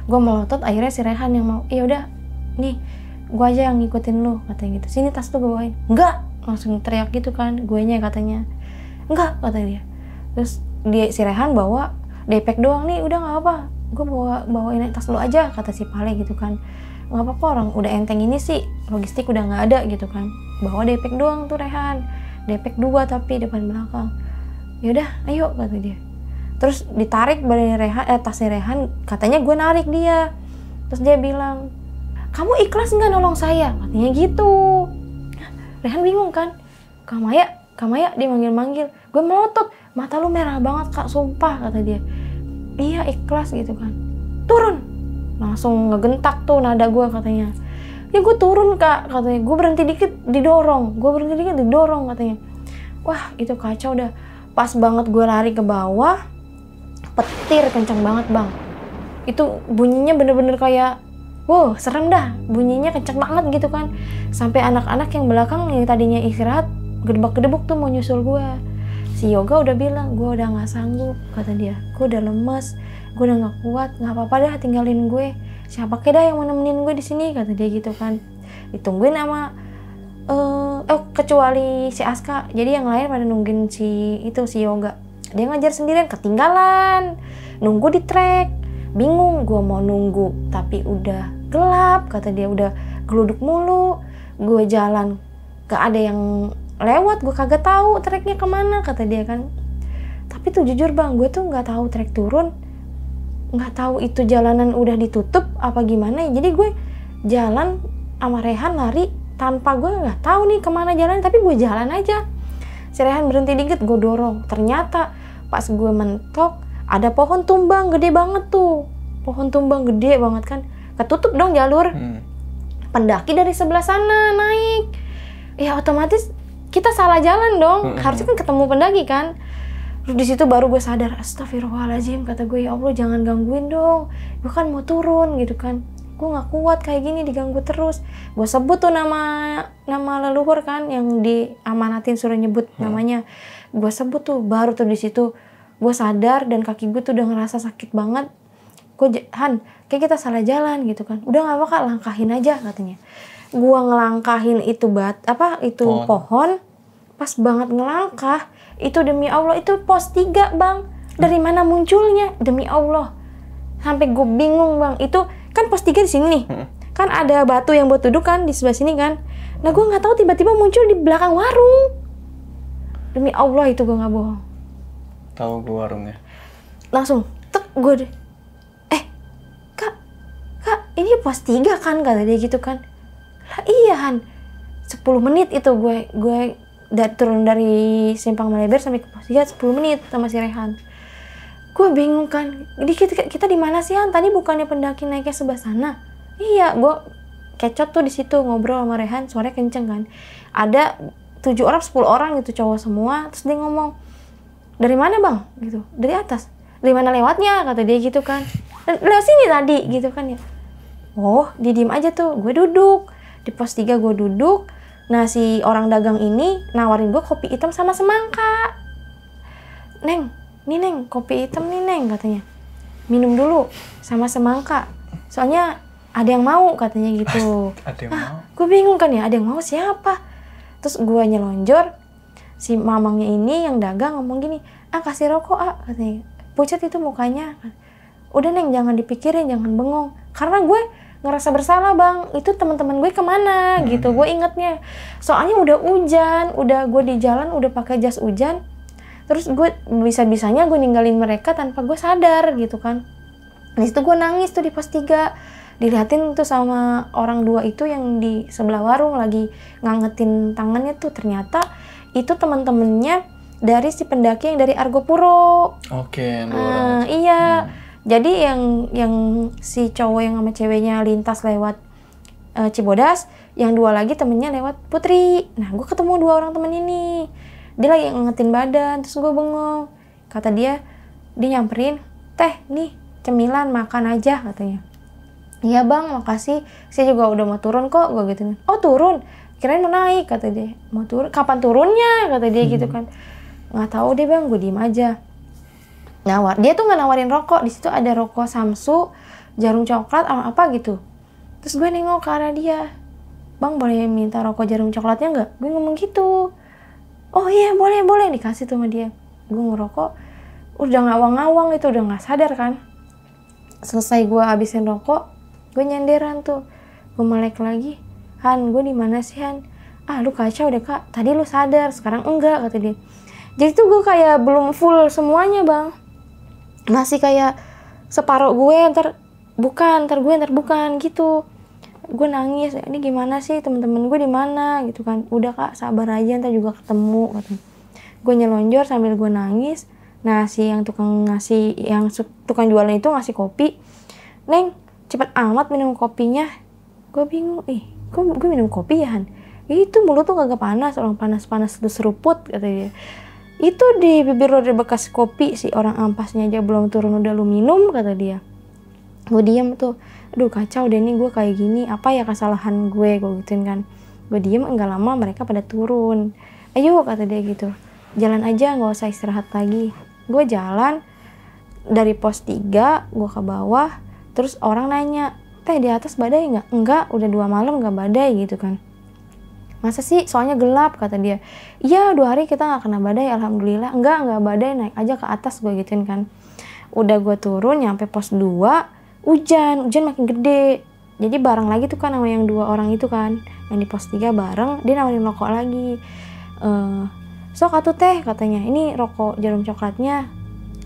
Gue melotot, akhirnya si Rehan yang mau, iya udah, nih gue aja yang ngikutin lu, katanya gitu. Sini tas tuh gue bawain. Enggak, langsung teriak gitu kan, guenya katanya. Enggak, kata dia. Terus dia si Rehan bawa depek doang, nih udah nggak apa, gue bawain tas lu aja, kata si Pale gitu kan. Nggak apa-apa, orang udah enteng ini sih, logistik udah nggak ada gitu kan. Bawa depek doang tuh Rehan. depek 2 tapi depan belakang. Yaudah ayo kata dia. Terus ditarik badannya Rehan, tasnya Rehan, katanya gue narik dia. Terus dia bilang, kamu ikhlas nggak nolong saya? Katanya gitu. Rehan bingung kan, Kak Maya dia manggil-manggil. Gue melotot, mata lu merah banget Kak, sumpah kata dia. Iya ikhlas gitu kan. Turun, langsung ngegentak tuh nada gue katanya. Ya gue turun Kak katanya, gue berhenti dikit didorong katanya. Wah itu kacau dah. Pas banget gue lari ke bawah, petir kencang banget bang. Itu bunyinya bener-bener kayak, wow serem dah, bunyinya kencang banget gitu kan. Sampai anak-anak yang belakang yang tadinya istirahat, gedebak-gedebuk tuh mau nyusul gue. Si Yoga udah bilang, gue udah gak sanggup kata dia. Gue udah lemes, gue udah gak kuat, gak apa-apa dah tinggalin gue. Siapa keda yang mau nemenin gue di sini kata dia gitu kan. Ditungguin sama kecuali si Aska. Jadi yang lain pada nungguin si Yoga. Dia ngajar sendirian, ketinggalan. Nunggu di trek. Bingung gue mau nunggu, tapi udah gelap kata dia, udah geluduk mulu. Gue jalan gak ada yang lewat, gue kagak tahu treknya kemana kata dia kan. Tapi tuh jujur bang, gue tuh nggak tahu trek turun, nggak tahu itu jalanan udah ditutup apa gimana. Jadi gue jalan sama Rehan lari tanpa gue nggak tahu nih kemana jalan, tapi gue jalan aja. Si Rehan berhenti dikit, gue dorong. Ternyata pas gue mentok ada pohon tumbang gede banget tuh, pohon tumbang gede banget kan, ketutup dong jalur. Pendaki dari sebelah sana naik, ya otomatis kita salah jalan dong. Harusnya kan ketemu pendaki kan. Terus di situ baru gue sadar, astagfirullahaladzim kata gue, ya Allah jangan gangguin dong, gue kan mau turun gitu kan. Gue nggak kuat kayak gini diganggu terus. Gue sebut tuh nama leluhur kan yang diamanatin suruh nyebut namanya. Gue sebut tuh, baru tuh di situ gue sadar dan kaki gue tuh udah ngerasa sakit banget. Gue Han, kayak kita salah jalan gitu kan. Udah nggak apa-apa, langkahin aja katanya. Gue ngelangkahin itu pohon. Pas banget ngelangkah, itu demi Allah itu pos 3 bang. Dari mana munculnya? Demi Allah. Sampai gue bingung bang. Itu kan pos 3 di sini nih. Kan ada batu yang buat duduk kan di sebelah sini kan. Nah gue nggak tahu tiba-tiba muncul di belakang warung. Demi Allah itu gue nggak bohong.
Tahu gue warungnya.
Langsung tek gue deh. Kak ini pos 3 kan kata dia gitu kan. Lah iya Han. 10 menit itu gue turun dari Simpang Melebar sampai ke pos 3 10 menit sama si Rehan. Gue bingung kan, kita di mana sih Han? Tadi bukannya pendaki naiknya sebelah sana? Iya, gue kecot tuh di situ ngobrol sama Rehan, suaranya kenceng kan. Ada 7 orang, 10 orang gitu cowok semua. Terus dia ngomong, dari mana bang? Gitu, dari atas. Dari mana lewatnya? Kata dia gitu kan. Lewat sini tadi gitu kan ya. Oh, dia diem aja tuh. Gue duduk di pos 3 gue duduk. Nah si orang dagang ini nawarin gue kopi hitam sama semangka. Neng, nih Neng, kopi hitam nih Neng katanya. Minum dulu sama semangka. Soalnya ada yang mau katanya gitu.
Ada yang mau?
Gue bingung kan ya, ada yang mau siapa? Terus gue nyelonjor, si mamangnya ini yang dagang ngomong gini, kasih rokok katanya. Pucat itu mukanya. Udah Neng, jangan dipikirin, jangan bengong. Karena gue ngerasa bersalah bang, itu teman-teman gue kemana gitu, gue ingetnya. Soalnya udah hujan, udah gue di jalan udah pakai jas hujan. Terus gue bisa-bisanya gue ninggalin mereka tanpa gue sadar gitu kan. Di situ gue nangis tuh di pos 3. Dilihatin tuh sama orang 2 itu yang di sebelah warung lagi ngangetin tangannya tuh. Ternyata itu teman-temannya dari si pendaki yang dari Argopuro.
Oke,
iya. Jadi yang si cowok yang sama ceweknya lintas lewat Cibodas, yang 2 lagi temennya lewat Putri. Nah gue ketemu 2 orang temen ini. Dia lagi ngangetin badan, terus gue bengong. Kata dia nyamperin, teh nih cemilan makan aja katanya. Iya bang, makasih. Saya juga udah mau turun kok, gue gitu. Oh turun, kirain mau naik kata dia. Mau turun, kapan turunnya kata dia gitu kan. Nggak tahu deh bang, gue diem aja. Dia tuh nggak nawarin rokok. Di situ ada rokok Samsu, jarum coklat sama apa gitu. Terus gue nengok ke arah dia, bang boleh minta rokok jarum coklatnya nggak? Gue ngomong gitu. Oh iya boleh dikasih tuh sama dia. Gue ngerokok, udah ngawang-ngawang itu, udah nggak sadar kan. Selesai gue habisin rokok, gue nyenderan tuh. Gue melek lagi, Han gue di mana sih Han? ah lu kacau deh kak, tadi lu sadar sekarang enggak, kata dia. Jadi tuh gue kayak belum full semuanya bang, masih kayak separuh gue, ntar bukan gitu. Gue nangis, ini gimana sih, temen-temen gue di mana gitu kan. Udah kak, sabar aja, ntar juga ketemu, katanya. Gue nyelonjor sambil gue nangis. Nah si yang tukang jualan itu ngasih kopi. Neng, cepet amat minum kopinya. Gue bingung, kok gue minum kopi ya Han? Itu mulut tuh kagak panas, orang panas-panas tuh seruput, kata dia. Itu di bibir lo ada bekas kopi, si orang ampasnya aja belum turun udah lu minum, kata dia. Gue diem tuh, aduh kacau deh nih gue kayak gini, apa ya kesalahan gue gituin kan. Gue diem, enggak lama mereka pada turun. Ayo, kata dia gitu, jalan aja, gak usah istirahat lagi. Gue jalan dari pos 3, gue ke bawah. Terus orang nanya, teh di atas badai gak? Enggak, udah 2 malam gak badai gitu kan. Masa sih, soalnya gelap, kata dia. Iya 2 hari kita gak kena badai, alhamdulillah. Enggak badai, naik aja ke atas, gue gituin kan. Udah gue turun nyampe pos 2, hujan makin gede. Jadi bareng lagi tuh kan sama yang 2 orang itu kan, yang di pos 3 bareng. Dia nawarin rokok lagi. Sok atuh teh, katanya, ini rokok jarum coklatnya.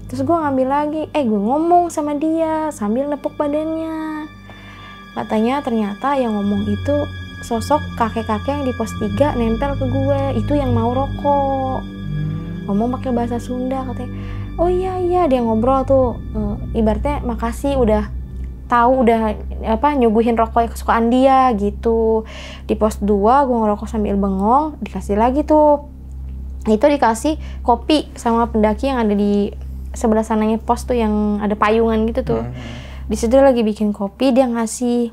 Terus gue ngambil lagi, gue ngomong sama dia sambil nepuk badannya. Katanya ternyata yang ngomong itu sosok kakek-kakek yang di pos 3 nempel ke gue, itu yang mau rokok. Ngomong pakai bahasa Sunda, katanya. Oh iya dia ngobrol tuh, ibaratnya makasih udah tahu, udah nyuguhin rokok kesukaan dia gitu. Di pos 2 gue ngerokok sambil bengong, dikasih lagi tuh. Itu dikasih kopi sama pendaki yang ada di sebelah sananya pos tuh, yang ada payungan gitu tuh. Di situ lagi bikin kopi, dia ngasih,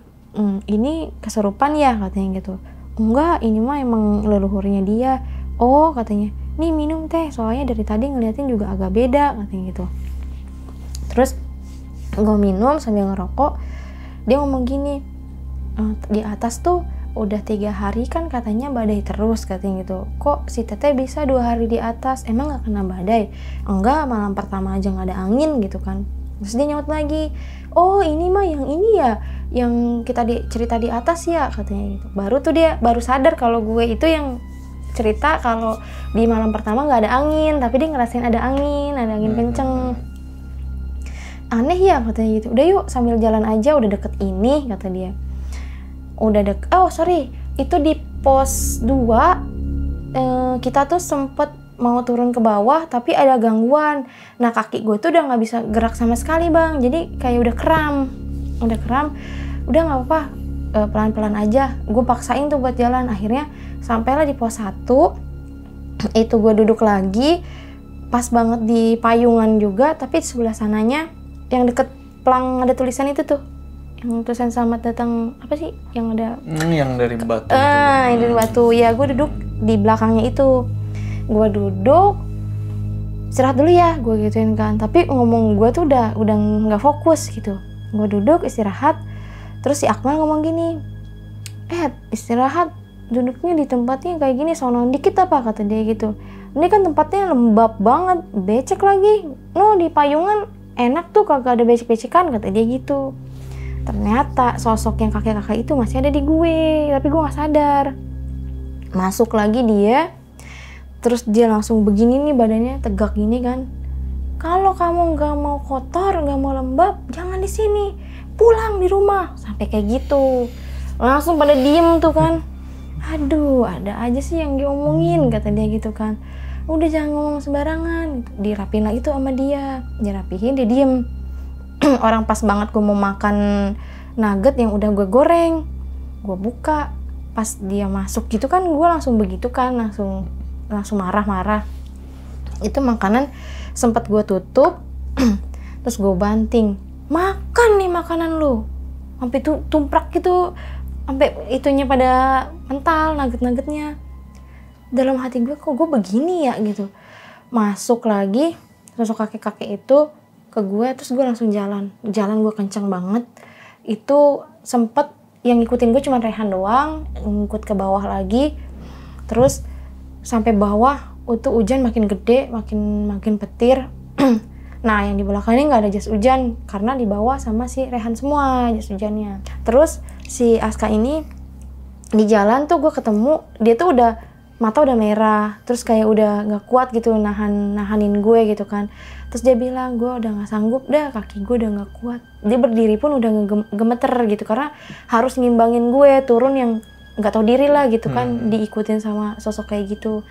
ini kesurupan ya, katanya gitu. Enggak, ini mah emang leluhurnya dia. Oh, katanya, nih minum teh, soalnya dari tadi ngeliatin juga agak beda, katanya gitu. Terus gue minum sambil ngerokok. Dia ngomong gini, di atas tuh udah 3 hari kan katanya badai terus, katanya gitu. Kok si teteh bisa 2 hari di atas, emang gak kena badai? Enggak, malam pertama aja gak ada angin gitu kan. Terus dia nyaut lagi, oh ini mah yang ini ya, yang kita cerita di atas ya, katanya gitu. Baru tuh dia baru sadar kalau gue itu yang cerita kalau di malam pertama gak ada angin, tapi dia ngerasain ada angin kenceng. Aneh ya, katanya gitu. Udah yuk sambil jalan aja, udah deket ini, kata dia. Itu di pos 2 kita tuh sempet mau turun ke bawah tapi ada gangguan. Nah kaki gue tuh udah gak bisa gerak sama sekali bang, jadi kayak udah kram. Udah gak apa-apa, pelan-pelan aja. Gue paksain tuh buat jalan. Akhirnya sampailah di pos 1. Itu gue duduk lagi, pas banget di payungan juga, tapi di sebelah sananya yang deket pelang ada tulisan itu tuh, yang tulisan selamat datang, apa sih yang ada,
yang dari batu
yang dari batu ya. Gue duduk di belakangnya itu. Gue duduk, istirahat dulu ya, gue gituin kan. Tapi ngomong gue tuh udah nggak fokus gitu. Gue duduk istirahat. Terus si Akmal ngomong gini, istirahat, duduknya di tempatnya kayak gini, sono dikit apa, kata dia gitu. Ini kan tempatnya lembab banget, becek lagi. No, di payungan enak tuh, kagak ada becek-becekan, kata dia gitu. Ternyata sosok yang kakek-kakek itu masih ada di gue, tapi gue gak sadar. Masuk lagi dia, terus dia langsung begini nih, badannya tegak gini kan. Kalau kamu gak mau kotor, gak mau lembab, jangan di sini, pulang di rumah. Sampai kayak gitu. Langsung pada diem tuh kan. Aduh, ada aja sih yang diomongin, kata dia gitu kan. Udah jangan ngomong sembarangan. Dirapiin lagi tuh sama dia. Dirapihin, dia diem. Orang pas banget gue mau makan nugget yang udah gue goreng, gue buka. Pas dia masuk gitu kan, gue langsung begitu kan, langsung marah-marah. Itu makanan sempat gue tutup. Terus gue banting, makan nih makanan lu. Sampai tuh tumprak gitu, sampai itunya pada mental, nugget-nuggetnya. Dalam hati gue, kok gue begini ya gitu. Masuk lagi sosok kakek-kakek itu ke gue, terus gue langsung jalan gue kenceng banget. Itu sempet yang ngikutin gue cuma Rehan doang, ngikut ke bawah lagi. Terus sampai bawah itu hujan makin gede, makin petir. Nah yang di belakangnya nggak ada jas hujan karena dibawa sama si Rehan semua jas hujannya. Terus si Aska ini di jalan tuh gue ketemu dia tuh udah mata udah merah, terus kayak udah nggak kuat gitu nahanin gue gitu kan. Terus dia bilang, gue udah nggak sanggup dah, kaki gue udah nggak kuat. Dia berdiri pun udah gemeter gitu karena harus ngimbangin gue turun yang nggak tahu diri lah gitu kan, diikutin sama sosok kayak gitu.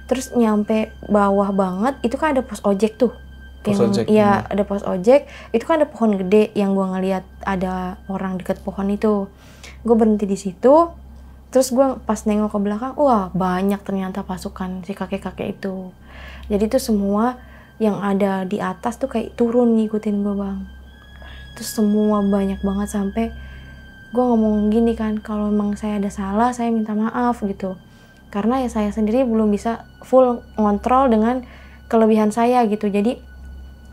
Terus nyampe bawah banget itu kan ada pos ojek tuh. Iya ada pos ojek, itu kan ada pohon gede yang gue ngeliat ada orang deket pohon itu. Gue berhenti di situ. Terus gue pas nengok ke belakang, wah banyak ternyata pasukan si kakek-kakek itu. Jadi tuh semua yang ada di atas tuh kayak turun ngikutin gue bang. Terus semua banyak banget sampai gue ngomong gini kan, kalau emang saya ada salah saya minta maaf gitu. Karena ya saya sendiri belum bisa full ngontrol dengan kelebihan saya gitu. Jadi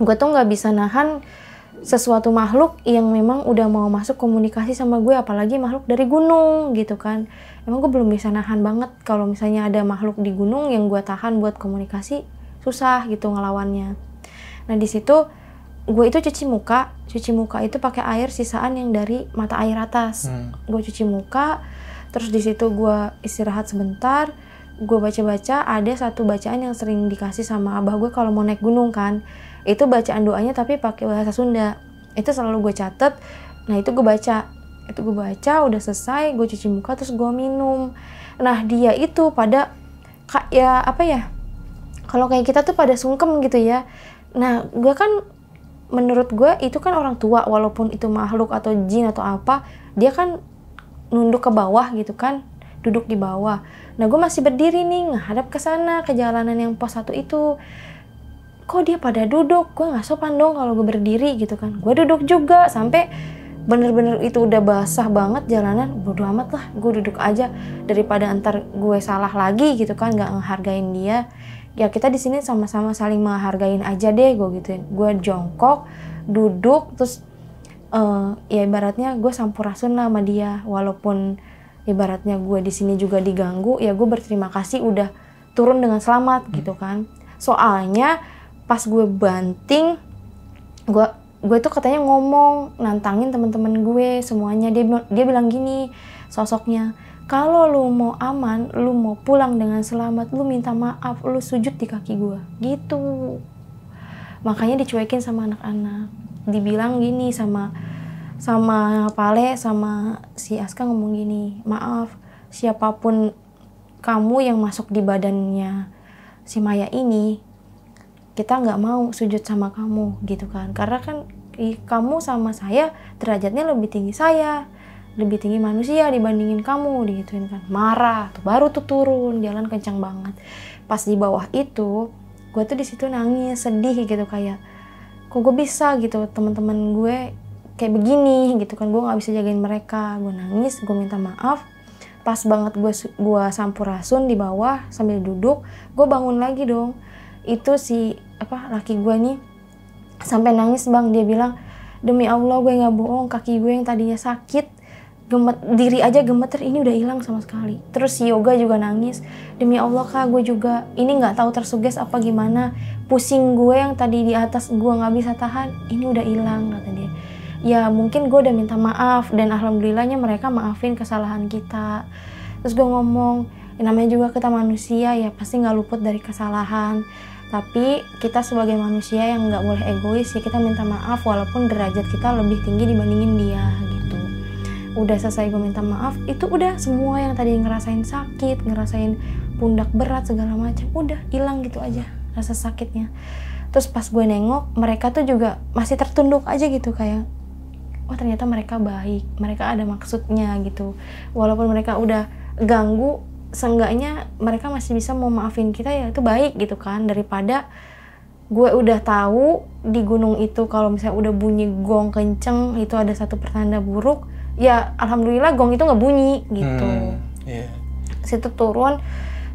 gue tuh nggak bisa nahan sesuatu makhluk yang memang udah mau masuk komunikasi sama gue, apalagi makhluk dari gunung gitu kan. Emang gue belum bisa nahan banget kalau misalnya ada makhluk di gunung yang gue tahan buat komunikasi, susah gitu ngelawannya. Nah di situ gue itu cuci muka itu pakai air sisaan yang dari mata air atas. Gue cuci muka, terus di situ gue istirahat sebentar, gue baca-baca. Ada satu bacaan yang sering dikasih sama abah gue kalau mau naik gunung kan. Itu bacaan doanya tapi pakai bahasa Sunda. Itu selalu gue catet. Nah itu gue baca. Udah selesai, gue cuci muka terus gue minum. Nah dia itu pada ya apa ya? Kalau kayak kita tuh pada sungkem gitu ya. Nah gue kan menurut gue itu kan orang tua, walaupun itu makhluk atau jin atau apa, dia kan nunduk ke bawah gitu kan, duduk di bawah. Nah gue masih berdiri nih ngadap ke sana, ke jalanan yang pos 1 itu. Kok dia pada duduk, gue nggak sopan dong kalau gue berdiri gitu kan. Gue duduk juga sampai bener-bener itu udah basah banget jalanan. Bodo amat lah, gue duduk aja daripada ntar gue salah lagi gitu kan, nggak ngehargain dia. Ya kita di sini sama-sama saling menghargain aja deh, gue gituin. Gue jongkok, duduk, terus ya ibaratnya gue sampurasun lah sama dia. Walaupun ibaratnya gue di sini juga diganggu, ya gue berterima kasih udah turun dengan selamat gitu kan. Soalnya pas gue banting, gue tuh katanya ngomong nantangin teman-teman gue semuanya. Dia bilang gini sosoknya, kalau lu mau aman, lu mau pulang dengan selamat, lu minta maaf, lu sujud di kaki gue gitu. Makanya dicuekin sama anak-anak. Dibilang gini sama Pale, sama si Aska ngomong gini, maaf siapapun kamu yang masuk di badannya si Maya ini, kita nggak mau sujud sama kamu gitu kan. Karena kan kamu sama saya derajatnya lebih tinggi saya, lebih tinggi manusia dibandingin kamu, digituin kan. Marah tuh, baru tuh turun jalan kencang banget. Pas di bawah itu gue tuh di situ nangis, sedih gitu, kayak kok gue bisa gitu teman-teman gue kayak begini gitu kan, gue nggak bisa jagain mereka. Gue nangis, gue minta maaf. Pas banget gue sampurasun di bawah sambil duduk, gue bangun lagi dong. Itu si laki gue nih sampai nangis bang. Dia bilang, demi Allah gue nggak bohong, kaki gue yang tadinya sakit, diri aja gemeter, ini udah hilang sama sekali. Terus si Yoga juga nangis, demi Allah kak, gue juga ini nggak tahu tersuges apa gimana, pusing gue yang tadi di atas gue nggak bisa tahan, ini udah hilang, kata dia. Ya mungkin gue udah minta maaf dan alhamdulillahnya mereka maafin kesalahan kita. Terus gue ngomong, ya namanya juga kita manusia ya, pasti nggak luput dari kesalahan. Tapi kita sebagai manusia yang nggak boleh egois ya, kita minta maaf walaupun derajat kita lebih tinggi dibandingin dia gitu. Udah selesai gue minta maaf, itu udah semua yang tadi ngerasain sakit, ngerasain pundak berat segala macam, udah hilang gitu aja rasa sakitnya. Terus pas gue nengok, mereka tuh juga masih tertunduk aja gitu, kayak oh ternyata mereka baik, mereka ada maksudnya gitu. Walaupun mereka udah ganggu, seenggaknya mereka masih bisa mau maafin kita, ya itu baik gitu kan. Daripada gue udah tahu di gunung itu kalau misalnya udah bunyi gong kenceng, itu ada satu pertanda buruk, ya alhamdulillah gong itu nggak bunyi gitu. Situ turun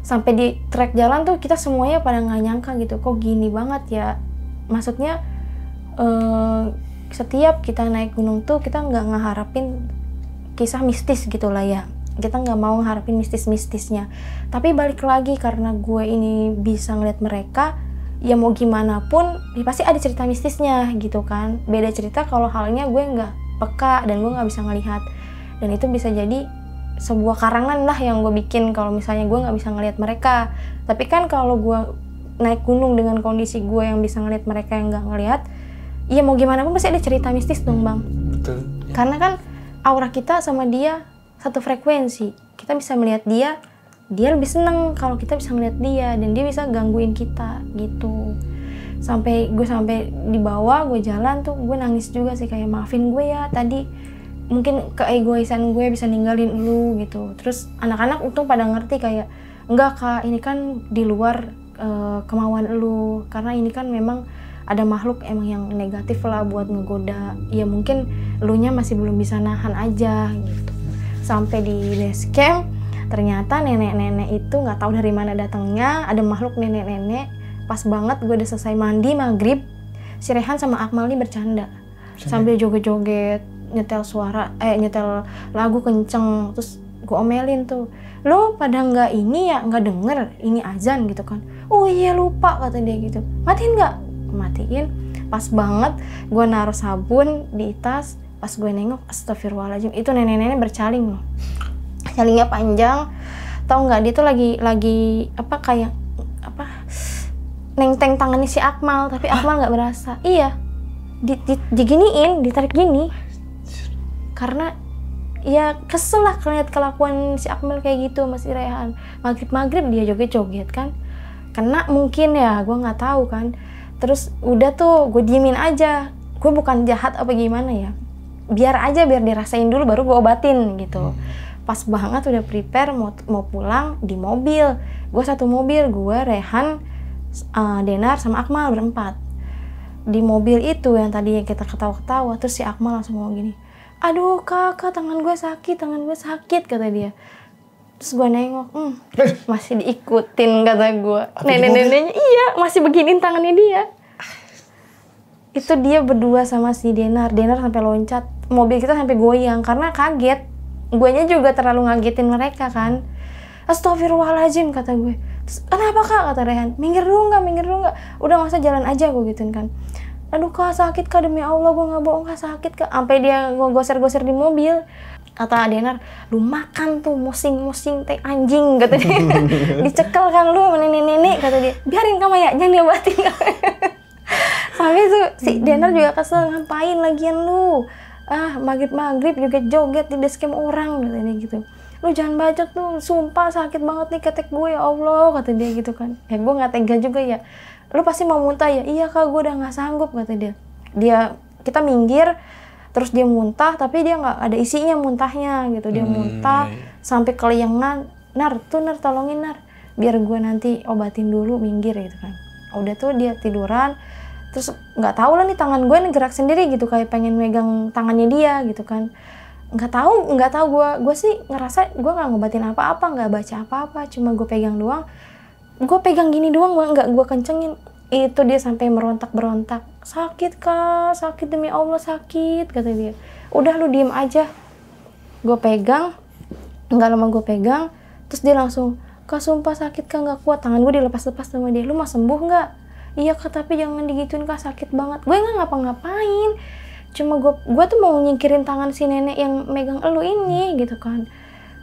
sampai di trek jalan tuh kita semuanya pada nggak nyangka gitu, kok gini banget ya. Maksudnya setiap kita naik gunung tuh kita nggak ngeharapin kisah mistis gitu lah ya, kita nggak mau ngeharapin mistis-mistisnya. Tapi balik lagi, karena gue ini bisa ngeliat mereka, ya mau gimana pun ya pasti ada cerita mistisnya gitu kan. Beda cerita kalau halnya gue nggak peka dan gue nggak bisa ngelihat, dan itu bisa jadi sebuah karangan lah yang gue bikin kalau misalnya gue nggak bisa ngelihat mereka. Tapi kan kalau gue naik gunung dengan kondisi gue yang bisa ngelihat mereka yang nggak ngelihat, iya mau gimana pun pasti ada cerita mistis dong bang.
Betul. Ya.
Karena kan aura kita sama dia satu frekuensi, kita bisa melihat dia lebih seneng kalau kita bisa ngelihat dia, dan dia bisa gangguin kita gitu. Sampai di bawah, gue jalan tuh gue nangis juga sih, kayak maafin gue ya tadi, mungkin keegoisan gue bisa ninggalin lu gitu. Terus anak-anak untung pada ngerti kayak, enggak kak, ini kan di luar kemauan lu, karena ini kan memang ada makhluk emang yang negatif lah buat ngegoda. Ya mungkin elunya masih belum bisa nahan aja gitu. Sampai di base camp, ternyata nenek-nenek itu nggak tahu dari mana datangnya, ada makhluk nenek-nenek. Pas banget gue udah selesai mandi maghrib, si Rehan sama Akmal nih bercanda sambil joget-joget, nyetel lagu kenceng. Terus gue omelin tuh, lo pada nggak ini ya, nggak denger ini azan gitu kan. Oh iya lupa kata dia gitu. Matiin nggak? Matiin. Pas banget gue naruh sabun di tas, pas gue nengok, astagfirullahaladzim, itu nenek-nenek bercaling loh. Calingnya panjang, tau nggak, dia tuh lagi kayak nenteng tangannya si Akmal, tapi Akmal nggak berasa. Iya, diginiin, ditarik gini. Karena ya kesel lah ngeliat kelakuan si Akmal kayak gitu, masih Rehan. Maghrib dia joget-joget kan. Kena mungkin ya, gue nggak tahu kan. Terus udah tuh gue diemin aja. Gue bukan jahat apa gimana ya. Biar dirasain dulu baru gue obatin gitu. Pas banget udah prepare mau pulang di mobil. Gue satu mobil, gue Rehan, Denar sama Akmal berempat. Di mobil itu yang tadi yang kita ketawa-ketawa, terus si Akmal langsung ngomong gini, aduh kakak, tangan gue sakit kata dia. Terus gue nengok, masih diikutin kata gue. Nenek-neneknya iya masih beginiin tangannya dia. Itu dia berdua sama si Denar sampai loncat, mobil kita sampai goyang karena kaget. Guanya juga terlalu ngagetin mereka kan. Astagfirullahaladzim kata gue. Terus, kenapa kak? Kata Rehan, minggir dulu nggak? Udah nggak usah, jalan aja gue gituin kan. Aduh kak sakit kak, demi Allah gue nggak bohong kak, sakit kak. Sampai dia goser-goser di mobil. Kata Denar, lu makan tuh mosing teh anjing kata dia. Dicekel kan lu sama nenek-nenek kata dia. Biarin kamu ya, jangan diobatin. Sampai tuh si Denar juga kesel, ngapain lagian lu? Maghrib juga joget di base camp orang katanya gitu. Lu jangan bacot tuh, sumpah sakit banget nih ketek gue ya Allah kata dia gitu kan. Ya gue nggak tega juga ya. Lu pasti mau muntah ya? Iya kak, gue udah nggak sanggup kata dia. Kita minggir, terus dia muntah tapi dia nggak ada isinya muntahnya gitu. Dia muntah sampai keliangan. Nar tolongin Nar, biar gue nanti obatin dulu, minggir gitu kan. Udah tuh dia tiduran. Terus nggak tahu lah nih tangan gue nih gerak sendiri gitu, kayak pengen megang tangannya dia gitu kan. Nggak tahu gue sih ngerasa gue nggak ngobatin apa-apa, nggak baca apa-apa, cuma gue pegang doang. Gue pegang gini doang, nggak gue kencengin. Itu dia sampai merontak, sakit kak, sakit demi Allah sakit kata dia. Udah lu diem aja. Gue pegang, nggak lama gue pegang, terus dia langsung, kak sumpah sakit kak, nggak kuat. Tangan gue dilepas-lepas sama dia. Lu mau sembuh nggak? Iya kak, tapi jangan digituin kak, sakit banget. Gue nggak ngapa-ngapain, cuma gue tuh mau nyingkirin tangan si nenek yang megang elu ini gitu kan.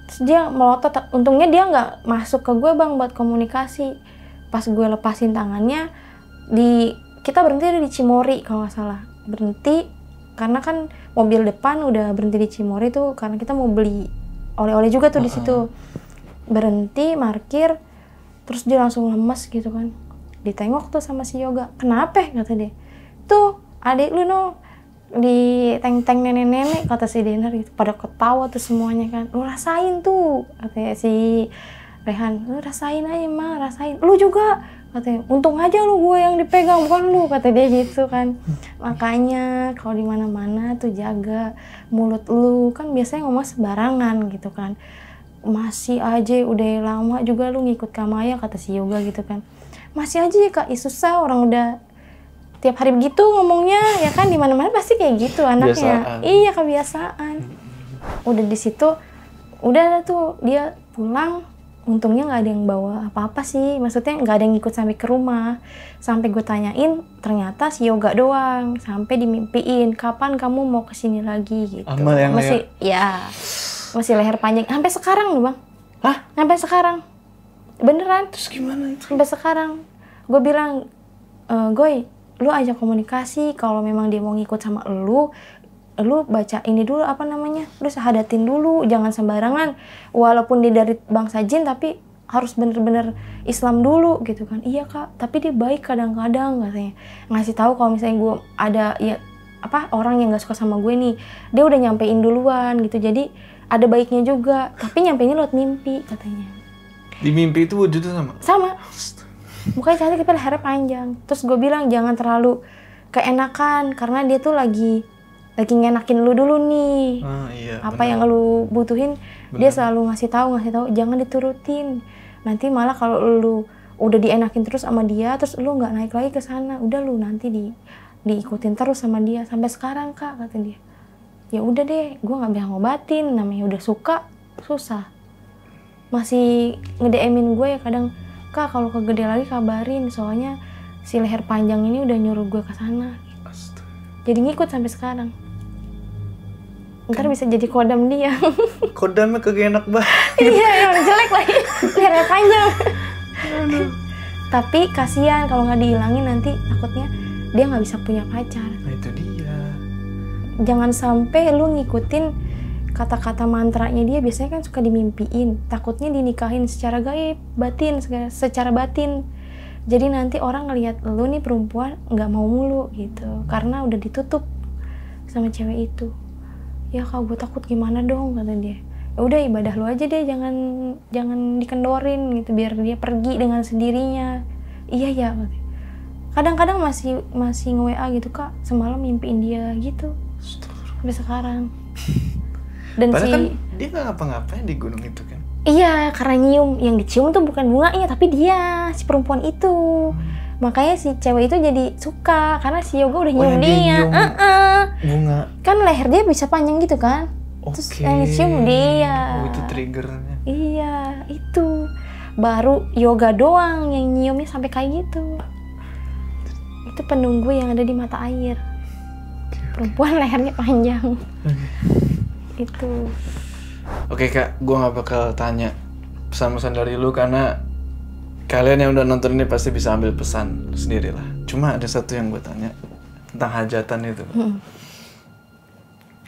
Terus dia melotot, untungnya dia nggak masuk ke gue bang buat komunikasi. Pas gue lepasin tangannya, kita berhenti di Cimory kalau nggak salah. Berhenti karena kan mobil depan udah berhenti di Cimory tuh, karena kita mau beli oleh-oleh juga tuh di situ. Berhenti markir, terus dia langsung lemes gitu kan. Ditengok tuh sama si Yoga, kenapa kata dia, tuh adik lu no di teng-teng nenek-nenek kata si Denar gitu. Pada ketawa tuh semuanya kan, lu rasain tuh katanya si Rehan, lu rasain aja mah, rasain, lu juga katanya, untung aja lu gue yang dipegang bukan lu kata dia gitu kan. Makanya kalau di mana-mana tuh jaga mulut lu, kan biasanya ngomong sembarangan gitu kan. Masih aja udah lama juga lu ngikut Kamaya kata si Yoga gitu kan. Masih aja ya kak, susah, orang udah tiap hari begitu ngomongnya ya kan, di mana-mana pasti kayak gitu anaknya. Kebiasaan. Iya kebiasaan. Udah di situ, udah tuh dia pulang. Untungnya nggak ada yang bawa apa-apa sih, maksudnya nggak ada yang ikut sampai ke rumah. Sampai gue tanyain, ternyata si Yoga doang. Sampai dimimpiin, kapan kamu mau kesini lagi gitu.
Amal yang
masih ya. Masih leher panjang. Sampai sekarang loh bang.
Hah?
Sampai sekarang. Beneran.
Terus gimana itu?
Sampai sekarang. Gue bilang, Goy, lu ajak komunikasi. Kalau memang dia mau ngikut sama lu baca ini dulu apa namanya. Lu sahadatin dulu. Jangan sembarangan. Walaupun dia dari bangsa jin tapi harus bener-bener Islam dulu gitu kan. Iya kak, tapi dia baik kadang-kadang katanya. Ngasih tahu kalau misalnya gue ada ya orang yang gak suka sama gue nih, dia udah nyampein duluan gitu. Jadi ada baiknya juga, tapi nyampeinnya lewat mimpi katanya.
Di mimpi itu wujudnya sama?
Sama. Mukanya cantik tapi lehernya panjang. Terus gue bilang jangan terlalu keenakan karena dia tuh lagi ngenakin lu dulu nih.
Iya,
apa bener. Yang lu butuhin bener. Dia selalu ngasih tahu, jangan diturutin. Nanti malah kalau lu udah dienakin terus sama dia, terus lu nggak naik lagi ke sana, udah lu nanti diikutin terus sama dia sampai sekarang kak, kata dia. Ya udah deh, gue nggak bisa ngobatin, namanya udah suka susah. Masih nge-DM-in gue ya kadang, kak kalau kegede lagi kabarin, soalnya si leher panjang ini udah nyuruh gue ke sana. Jadi ngikut sampai sekarang. Ntar bisa jadi kodam dia.
Kodamnya kagak enak banget.
Iya, emang jelek lagi. Lehernya panjang. Tapi kasihan kalau nggak dihilangin nanti takutnya dia nggak bisa punya pacar.
Nah itu dia.
Jangan sampai lu ngikutin kata-kata mantranya dia, biasanya kan suka dimimpiin. Takutnya dinikahin secara gaib, secara batin. Jadi nanti orang ngelihat lu nih perempuan nggak mau mulu gitu, karena udah ditutup sama cewek itu. Ya kak gue takut gimana dong, kata dia. Ya udah ibadah lu aja deh, jangan dikendorin gitu biar dia pergi dengan sendirinya. Iya ya, kadang-kadang masih nge-WA gitu kak, semalam mimpiin dia gitu sampai sekarang. Dan
padahal kan dia nggak ngapa-ngapain di gunung itu kan.
Iya, karena nyium, yang dicium tuh bukan bunganya tapi dia, si perempuan itu. Makanya si cewek itu jadi suka karena si Yoga udah nyium dia.
Bunga.
Kan leher dia bisa panjang gitu kan. Terus yang dicium dia.
Oh, itu triggernya.
Iya, itu. Baru Yoga doang yang nyiumnya sampai kayak gitu. Itu penunggu yang ada di mata air. Perempuan lehernya panjang. Itu.
Oke kak, gue gak bakal tanya pesan-pesan dari lu karena kalian yang udah nonton ini pasti bisa ambil pesan sendiri lah. Cuma ada satu yang gue tanya tentang hajatan itu.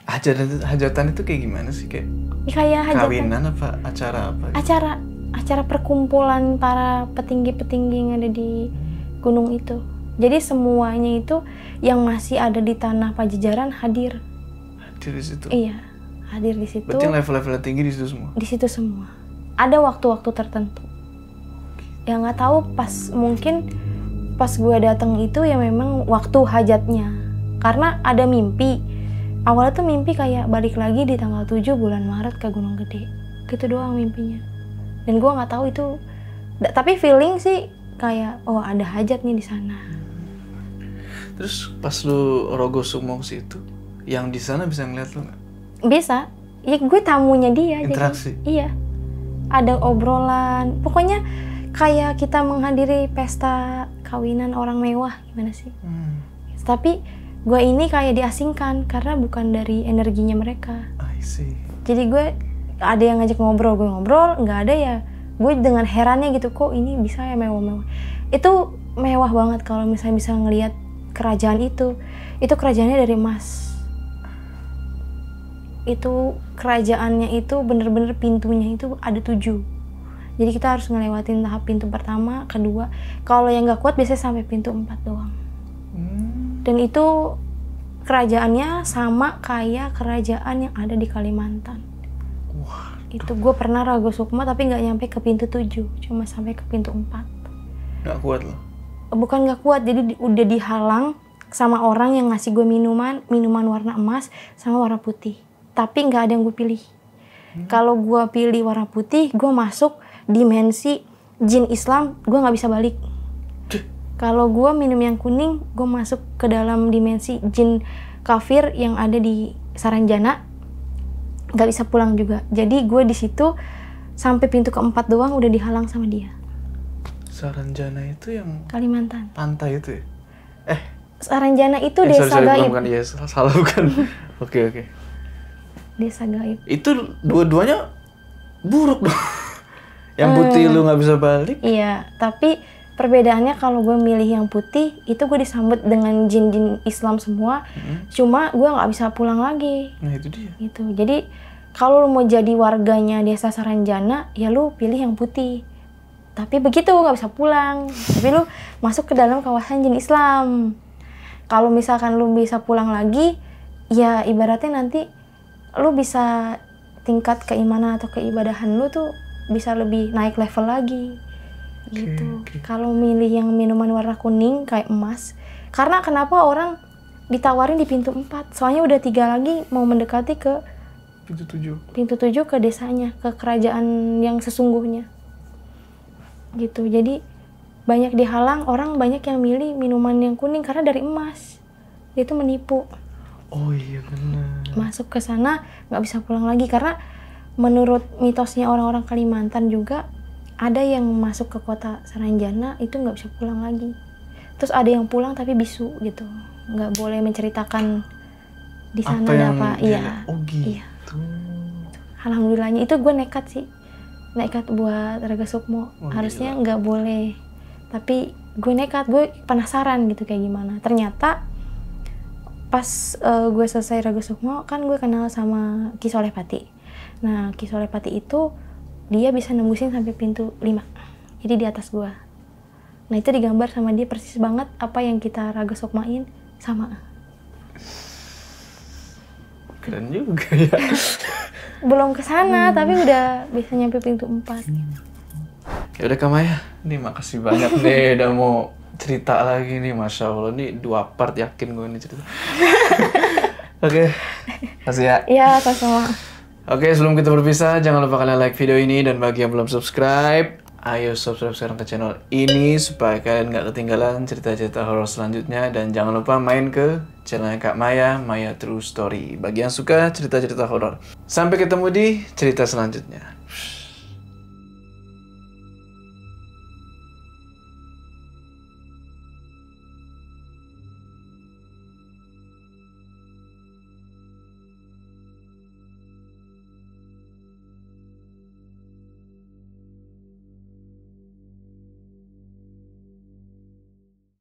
Hajatan itu kayak gimana sih? Kayak hajatan. Kawinan apa acara apa? Gitu?
Acara perkumpulan para petinggi-petinggi yang ada di gunung itu. Jadi semuanya itu yang masih ada di tanah Pajajaran hadir.
Hadir di situ?
Iya, hadir di situ.
Berarti level-level tinggi di situ semua?
Di situ semua. Ada waktu-waktu tertentu. Ya nggak tahu, mungkin pas gue datang itu ya memang waktu hajatnya. Karena ada mimpi. Awalnya tuh mimpi kayak balik lagi di tanggal 7 bulan Maret ke Gunung Gede. Gitu doang mimpinya. Dan gue nggak tahu itu. Tapi feeling sih kayak oh ada hajat nih di sana.
Terus pas lu rogo sukmo ke situ, yang di sana bisa ngeliat lu nggak?
Bisa. Ya gue tamunya dia.
Interaksi?
Jadi, iya. Ada obrolan. Pokoknya kayak kita menghadiri pesta kawinan orang mewah, gimana sih? Tapi gue ini kayak diasingkan karena bukan dari energinya mereka.
I see.
Jadi gue ada yang ngajak ngobrol, gue ngobrol, nggak ada ya. Gue dengan herannya gitu, kok ini bisa ya mewah-mewah. Itu mewah banget kalau misalnya bisa ngelihat kerajaan itu. Itu kerajaannya dari emas. Itu kerajaannya itu bener-bener pintunya itu ada 7. Jadi kita harus ngelewatin tahap pintu pertama, kedua. Kalau yang nggak kuat biasanya sampai pintu 4 doang. Dan itu kerajaannya sama kayak kerajaan yang ada di Kalimantan.
Wah.
Itu gue pernah rago sukma tapi nggak nyampe ke pintu 7, cuma sampai ke pintu 4.
Nggak kuat loh?
Bukan nggak kuat, jadi udah dihalang sama orang yang ngasih gue minuman warna emas sama warna putih. Tapi nggak ada yang gue pilih. Kalau gue pilih warna putih, gue masuk dimensi jin Islam, gue nggak bisa balik. Kalau gue minum yang kuning, gue masuk ke dalam dimensi jin kafir yang ada di Saranjana, nggak bisa pulang juga. Jadi gue di situ sampai pintu keempat doang udah dihalang sama dia.
Saranjana itu yang
Kalimantan.
Pantai itu ya?
Saranjana itu desa gaib.
Bukan, iya salah bukan. Oke.
Desa gaib.
Itu dua-duanya buruk dong. Yang putih lu nggak bisa balik.
Iya, tapi perbedaannya kalau gue milih yang putih, itu gue disambut dengan jin-jin Islam semua. Cuma gue nggak bisa pulang lagi.
Nah itu dia.
Gitu. Jadi kalau lu mau jadi warganya Desa Saranjana, ya lu pilih yang putih. Tapi begitu nggak bisa pulang. Tapi lu masuk ke dalam kawasan jin Islam. Kalau misalkan lu bisa pulang lagi, ya ibaratnya nanti lu bisa tingkat keimanan atau keibadahan lu tuh bisa lebih naik level lagi gitu. Kalau milih yang minuman warna kuning kayak emas, karena kenapa orang ditawarin di pintu 4? Soalnya udah 3 lagi mau mendekati ke pintu 7 ke desanya, ke kerajaan yang sesungguhnya gitu. Jadi banyak dihalang, orang banyak yang milih minuman yang kuning karena dari emas. Dia itu menipu.
Oh iya benar.
Masuk ke sana nggak bisa pulang lagi, karena menurut mitosnya orang-orang Kalimantan juga ada yang masuk ke kota Saranjana itu nggak bisa pulang lagi. Terus ada yang pulang tapi bisu gitu, nggak boleh menceritakan di sana ada apa. Iya.
Oh gitu.
Iya. Alhamdulillahnya itu gue nekat buat Raga Sukmo. Harusnya nggak boleh, tapi gue nekat, gue penasaran gitu kayak gimana. Ternyata pas gue selesai Raga Sukmo kan gue kenal sama Ki Solepati. Nah, Ki Solepati itu dia bisa nembusin sampai pintu 5. Jadi di atas gua. Nah, itu digambar sama dia persis banget apa yang kita Raga Sukmain sama.
Keren juga ya.
Belum ke sana, tapi udah bisa nyampe pintu 4.
Ya udah Kak Maya, nih makasih banyak nih udah mau cerita lagi nih, Masya Allah. Nih 2 part yakin gue nih cerita. Oke, kasih ya.
Iya, sama-sama.
Oke, sebelum kita berpisah, jangan lupa kalian like video ini, dan bagi yang belum subscribe, ayo subscribe sekarang ke channel ini supaya kalian nggak ketinggalan cerita-cerita horor selanjutnya. Dan jangan lupa main ke channelnya Kak Maya, Maya True Story, bagi yang suka cerita-cerita horor. Sampai ketemu di cerita selanjutnya.